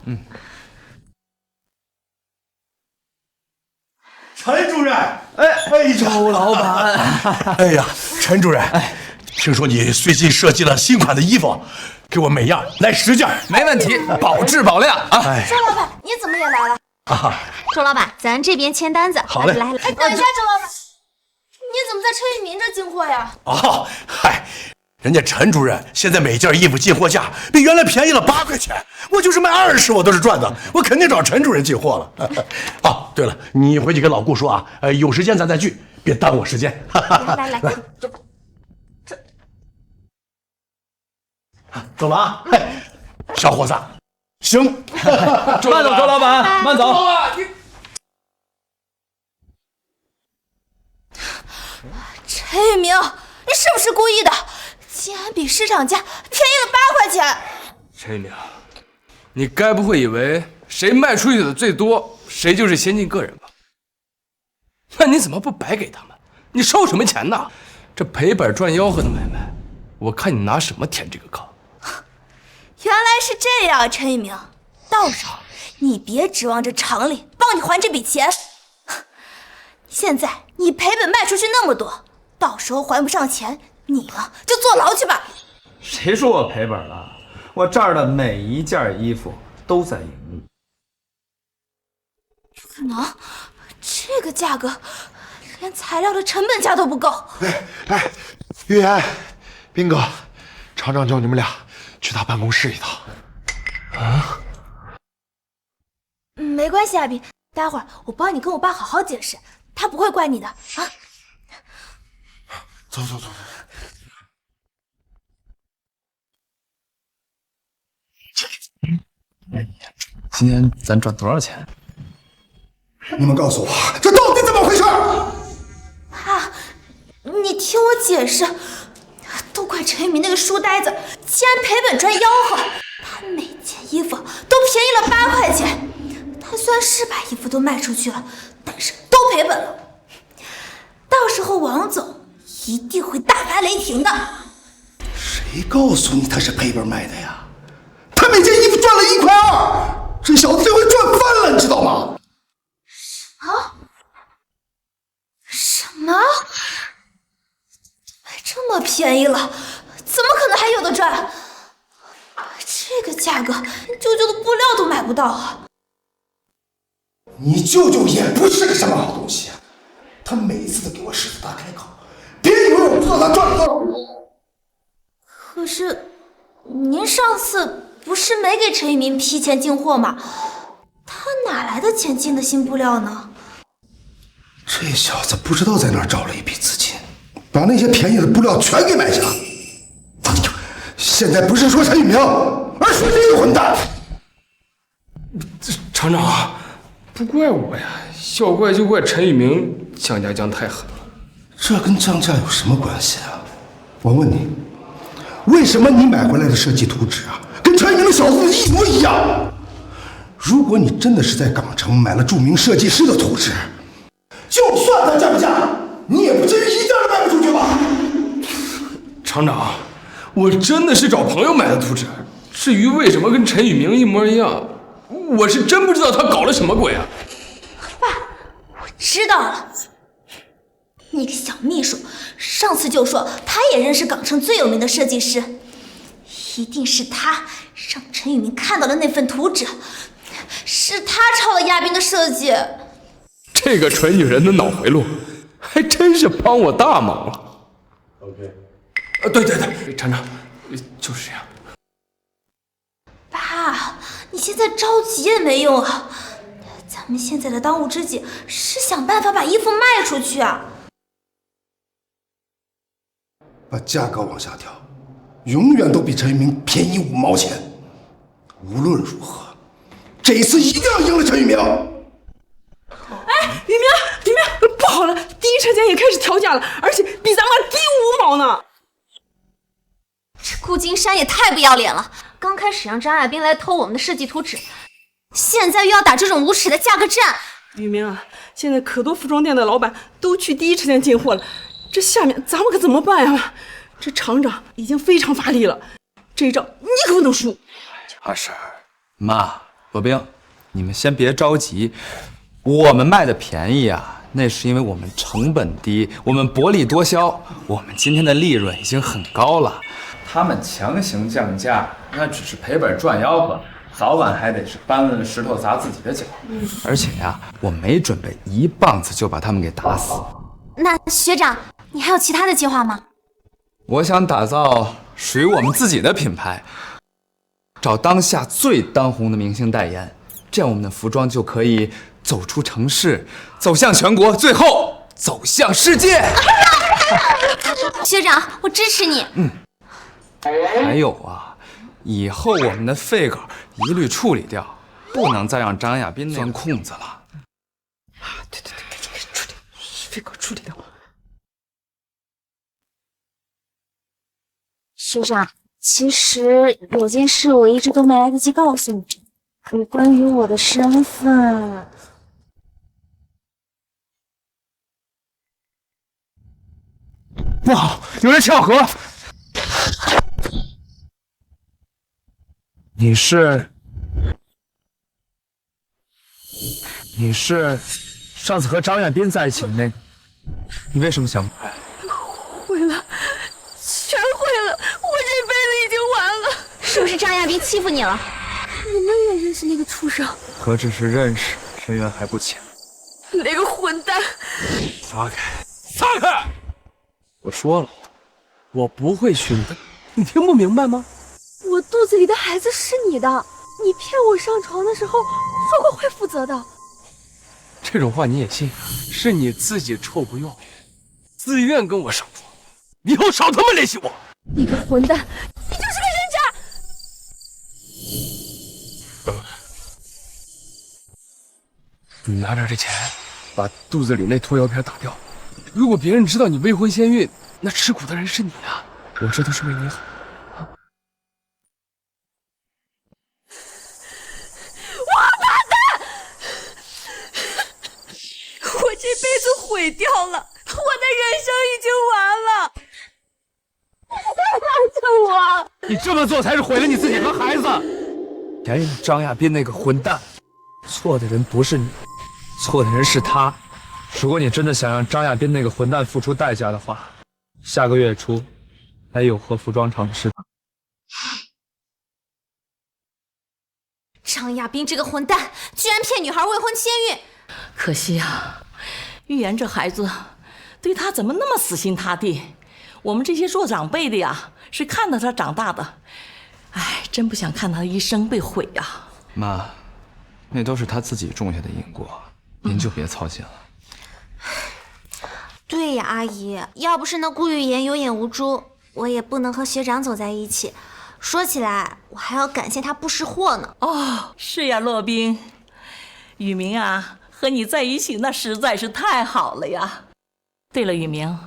陈主任，周老板，哎呀，陈主任，听说你最近设计了新款的衣服，给我每样来10件，没问题，保质保量啊！周老板，你怎么也来了？周老板，咱这边签单子。好嘞，哎，等一下，周老板，你怎么在陈宇明这进货呀？哦，嗨，人家陈主任现在每件衣服进货价比原来便宜了8块钱，我就是卖20我都是赚的，我肯定找陈主任进货了。哦，对了，你回去跟老顾说啊，有时间咱再聚，别耽误我时间。来，走了啊！小伙子，行，慢走，周老板，慢走。陈宇明，你是不是故意的？竟然比市场价便宜了8块钱！陈宇明，你该不会以为谁卖出去的最多，谁就是先进个人吧？那你怎么不白给他们？你收什么钱呢？这赔本赚吆喝的买卖，我看你拿什么填这个坑？原来是这样，陈宇明，到时候你别指望着厂里帮你还这笔钱。现在你赔本卖出去那么多，到时候还不上钱，你呢就坐牢去吧。谁说我赔本了？我这儿的每一件衣服都在盈利。可能这个价格连材料的成本价都不够。哎，玉言，斌哥，厂长叫你们俩去他办公室一趟。啊？没关系，阿斌，待会儿我帮你跟我爸好好解释，他不会怪你的啊。走。谢今天咱赚多少钱？你们告诉我，这到底怎么回事？爸，你听我解释，都怪陈宇明那个书呆子，竟然赔本赚吆喝。他每件衣服都便宜了8块钱，他虽然是把衣服都卖出去了，但是都赔本了。到时候王总一定会大发雷霆的。谁告诉你他是赔本卖的呀？他每件衣服赚了1块2，这小子这回赚翻了，你知道吗？什么？这么便宜了，怎么可能还有的赚？这个价格，舅舅的布料都买不到啊！你舅舅也不是个什么好东西啊，他每次都给我狮子大开口，别以为我不知道他赚了多少。可是，您上次不是没给陈宇明批钱进货吗？他哪来的钱进的新布料呢？这小子不知道在哪儿找了一笔资金，把那些便宜的布料全给买下。现在不是说陈宇明，而是说这个混蛋。厂长，不怪我呀，要怪就怪陈宇明降价降太狠了。这跟降价有什么关系啊？我问你，为什么你买回来的设计图纸啊，跟陈宇明的小子一模一样？如果你真的是在港城买了著名设计师的图纸，就算他降价，你也不至于一件都卖不出去吧？厂长，我真的是找朋友买的图纸。至于为什么跟陈宇明一模一样，我是真不知道他搞了什么鬼啊！爸，我知道了。那个小秘书上次就说他也认识港城最有名的设计师，一定是他让陈宇明看到了那份图纸，是他抄了亚斌的设计。这个蠢女人的脑回路，还真是帮我大忙了。OK，对，厂长，就是这样。爸，你现在着急也没用啊！咱们现在的当务之急是想办法把衣服卖出去啊！把价格往下调，永远都比陈宇明便宜5毛钱。无论如何，这一次一定要赢了陈宇明。哎，宇明，不好了，第一车间也开始调价了，而且比咱们低5毛呢。这顾金山也太不要脸了！刚开始让张亚斌来偷我们的设计图纸，现在又要打这种无耻的价格战。宇明啊，现在可多服装店的老板都去第一车间进货了，这下面咱们可怎么办呀？这厂长已经非常发力了，这一仗你可不能输。二婶、妈、罗冰，你们先别着急，我们卖的便宜啊，那是因为我们成本低，我们薄利多销，我们今天的利润已经很高了。他们强行降价，那只是赔本赚吆喝，早晚还得是搬了石头砸自己的脚。而且呀，我没准备一棒子就把他们给打死。那学长，你还有其他的计划吗？我想打造属于我们自己的品牌，找当下最当红的明星代言，这样我们的服装就可以走出城市，走向全国，最后走向世界。学长，我支持你。还有啊，以后我们的废稿一律处理掉，不能再让张亚斌钻空子了。对，处理，废稿处理掉。学长，其实有件事我一直都没来得及告诉你，有关于我的身份。不好，有人抢河！你是上次和张亚斌在一起的那个？你为什么想不开？毁了，全毁了，我这辈子已经完了。是不是张亚斌欺负你了？你们也认识那个畜生？何止是认识，深渊还不浅。那个混蛋！撒开，撒开！我说了，我不会熏的，你听不明白吗？我肚子里的孩子是你的，你骗我上床的时候说过会负责的。这种话你也信？是你自己臭不要脸，自愿跟我上床，以后少他妈联系我！你个混蛋，你就是个人渣！你拿着这钱，把肚子里那拖药片打掉。如果别人知道你未婚先孕，那吃苦的人是你啊！我这都是为你好。王八蛋！我这辈子毁掉了，我的人生已经完了。救我！你这么做才是毁了你自己和孩子。连你张亚斌那个混蛋，错的人不是你，错的人是他。如果你真的想让张亚斌那个混蛋付出代价的话，下个月初来友和服装厂的食堂。张亚斌这个混蛋，居然骗女孩未婚先孕。可惜啊，玉妍这孩子对他怎么那么死心塌地？我们这些做长辈的呀，是看到他长大的。哎，真不想看他的一生被毁呀。妈，那都是他自己种下的因果，您就别操心了。对呀，阿姨，要不是那顾玉妍有眼无珠，我也不能和学长走在一起。说起来，我还要感谢他不识货呢。哦，是呀，洛宾，雨明啊，和你在一起那实在是太好了呀。对了，雨明，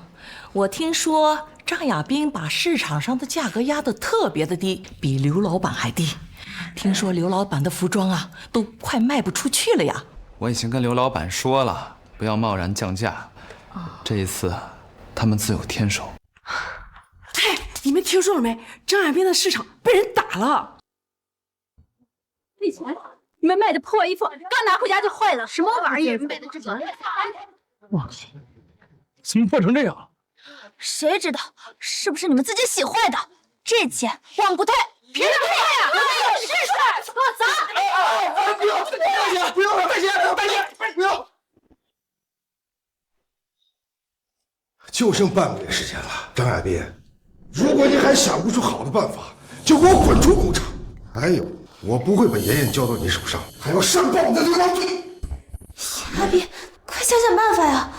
我听说张亚斌把市场上的价格压得特别的低，比刘老板还低。听说刘老板的服装啊，都快卖不出去了呀。我已经跟刘老板说了，不要贸然降价。这一次，他们自有天收。嘿，你们听说了没？张亚斌的市场被人打了。以前你们卖的破衣服，刚拿回家就坏了，什么玩意儿？卖的这个，我靠，怎么破成这样？谁知道是不是你们自己洗坏的？这钱往不退，凭什么退呀？是出来，给我砸！不要，不要，大姐，不要！就剩半个月时间了，张亚斌，如果你还想不出好的办法，就给我滚出工厂！还有，我不会把妍妍交到你手上，还要上报你的流氓罪！亚斌，快想想办法呀！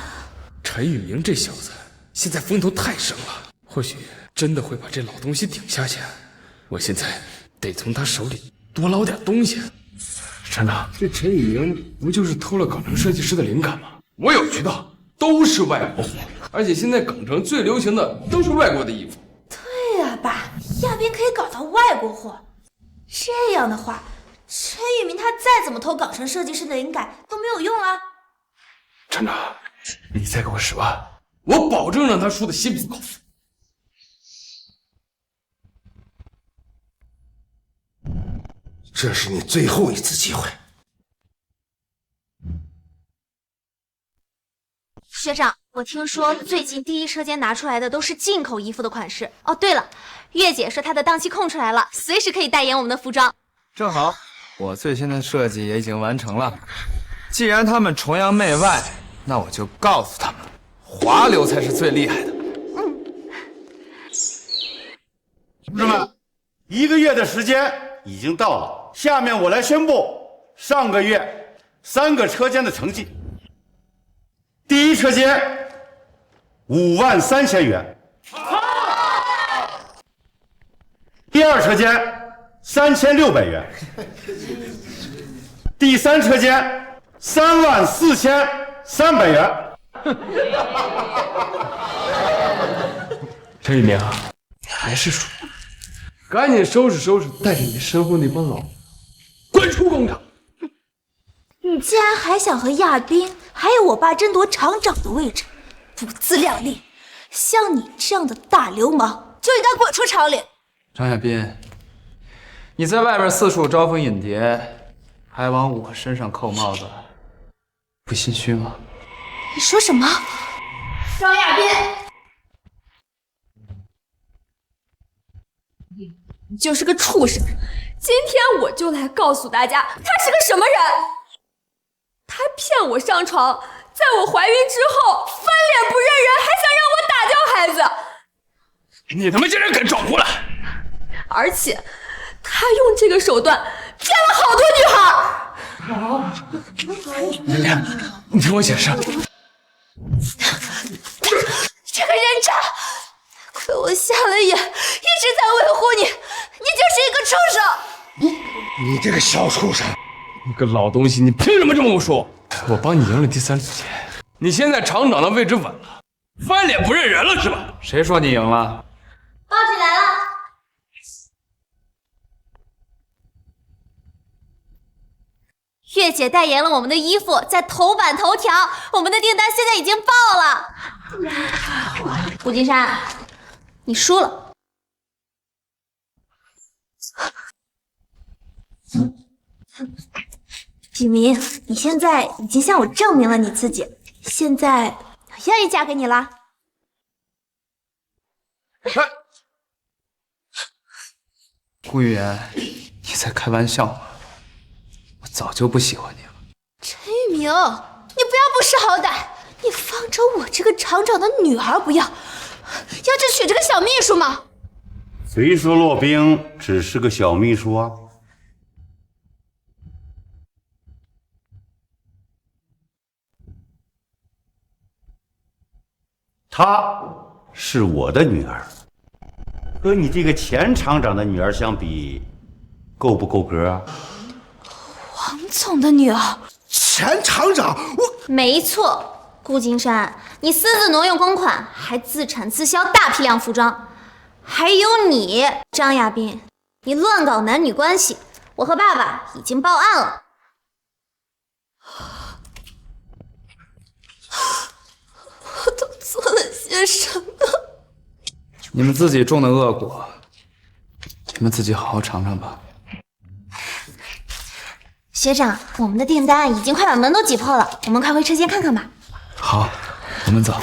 陈宇明这小子现在风头太盛了，或许真的会把这老东西顶下去。我现在得从他手里多捞点东西。厂长，这陈宇明不就是偷了港城设计师的灵感吗？我有渠道，都是外国货，而且现在港城最流行的都是外国的衣服。对呀，爸，亚斌可以搞到外国货。这样的话，陈宇明他再怎么偷港城设计师的灵感都没有用啊。厂长，你再给我10万，我保证让他输得心服口服。这是你最后一次机会。学长，我听说最近第一车间拿出来的都是进口衣服的款式。哦，对了，月姐说她的档期空出来了，随时可以代言我们的服装。正好，我最新的设计也已经完成了。既然他们崇洋媚外，那我就告诉他们，华流才是最厉害的。同志们，1个月的时间已经到了，下面我来宣布上个月3个车间的成绩。第一车间53000元，第二车间3600元，第三车间34300元。陈宇明，你还是输，赶紧收拾收拾，带着你身后那帮老滚出工厂！你竟然还想和亚斌还有我爸争夺厂长的位置，不自量力！像你这样的大流氓就应该滚出厂里！张亚斌，你在外面四处招蜂引蝶，还往我身上扣帽子，不心虚吗？你说什么？张亚斌，你就是个畜生！今天我就来告诉大家，他是个什么人！他骗我上床，在我怀孕之后翻脸不认人，还想让我打掉孩子！你他妈竟然敢闯出来！而且他用这个手段骗了好多女孩！妍妍，你听我解释。这个人渣！亏我瞎了眼，一直在维护你，你就是一个畜生！你这个小畜生！你个老东西，你凭什么这么说？我帮你赢了第3次节，你现在厂长的位置稳了，翻脸不认人了是吧？谁说你赢了？报纸来了。月姐代言了我们的衣服，在头版头条，我们的订单现在已经爆了。顾金山，你输了。许明，你现在已经向我证明了你自己，现在我愿意嫁给你了。顾玉言，你在开玩笑吗？我早就不喜欢你了。陈玉明，你不要不识好歹，你放着我这个厂长的女儿不要，要就娶这个小秘书吗？谁说骆冰只是个小秘书啊？她是我的女儿，和你这个前厂长的女儿相比，够不够格啊？王总的女儿，前厂长，没错，顾金山，你私自挪用公款，还自产自销大批量服装，还有你张亚斌，你乱搞男女关系，我和爸爸已经报案了。我都做了些什么？你们自己种的恶果，你们自己好好尝尝吧。学长，我们的订单已经快把门都挤破了，我们快回车间看看吧。好，我们走。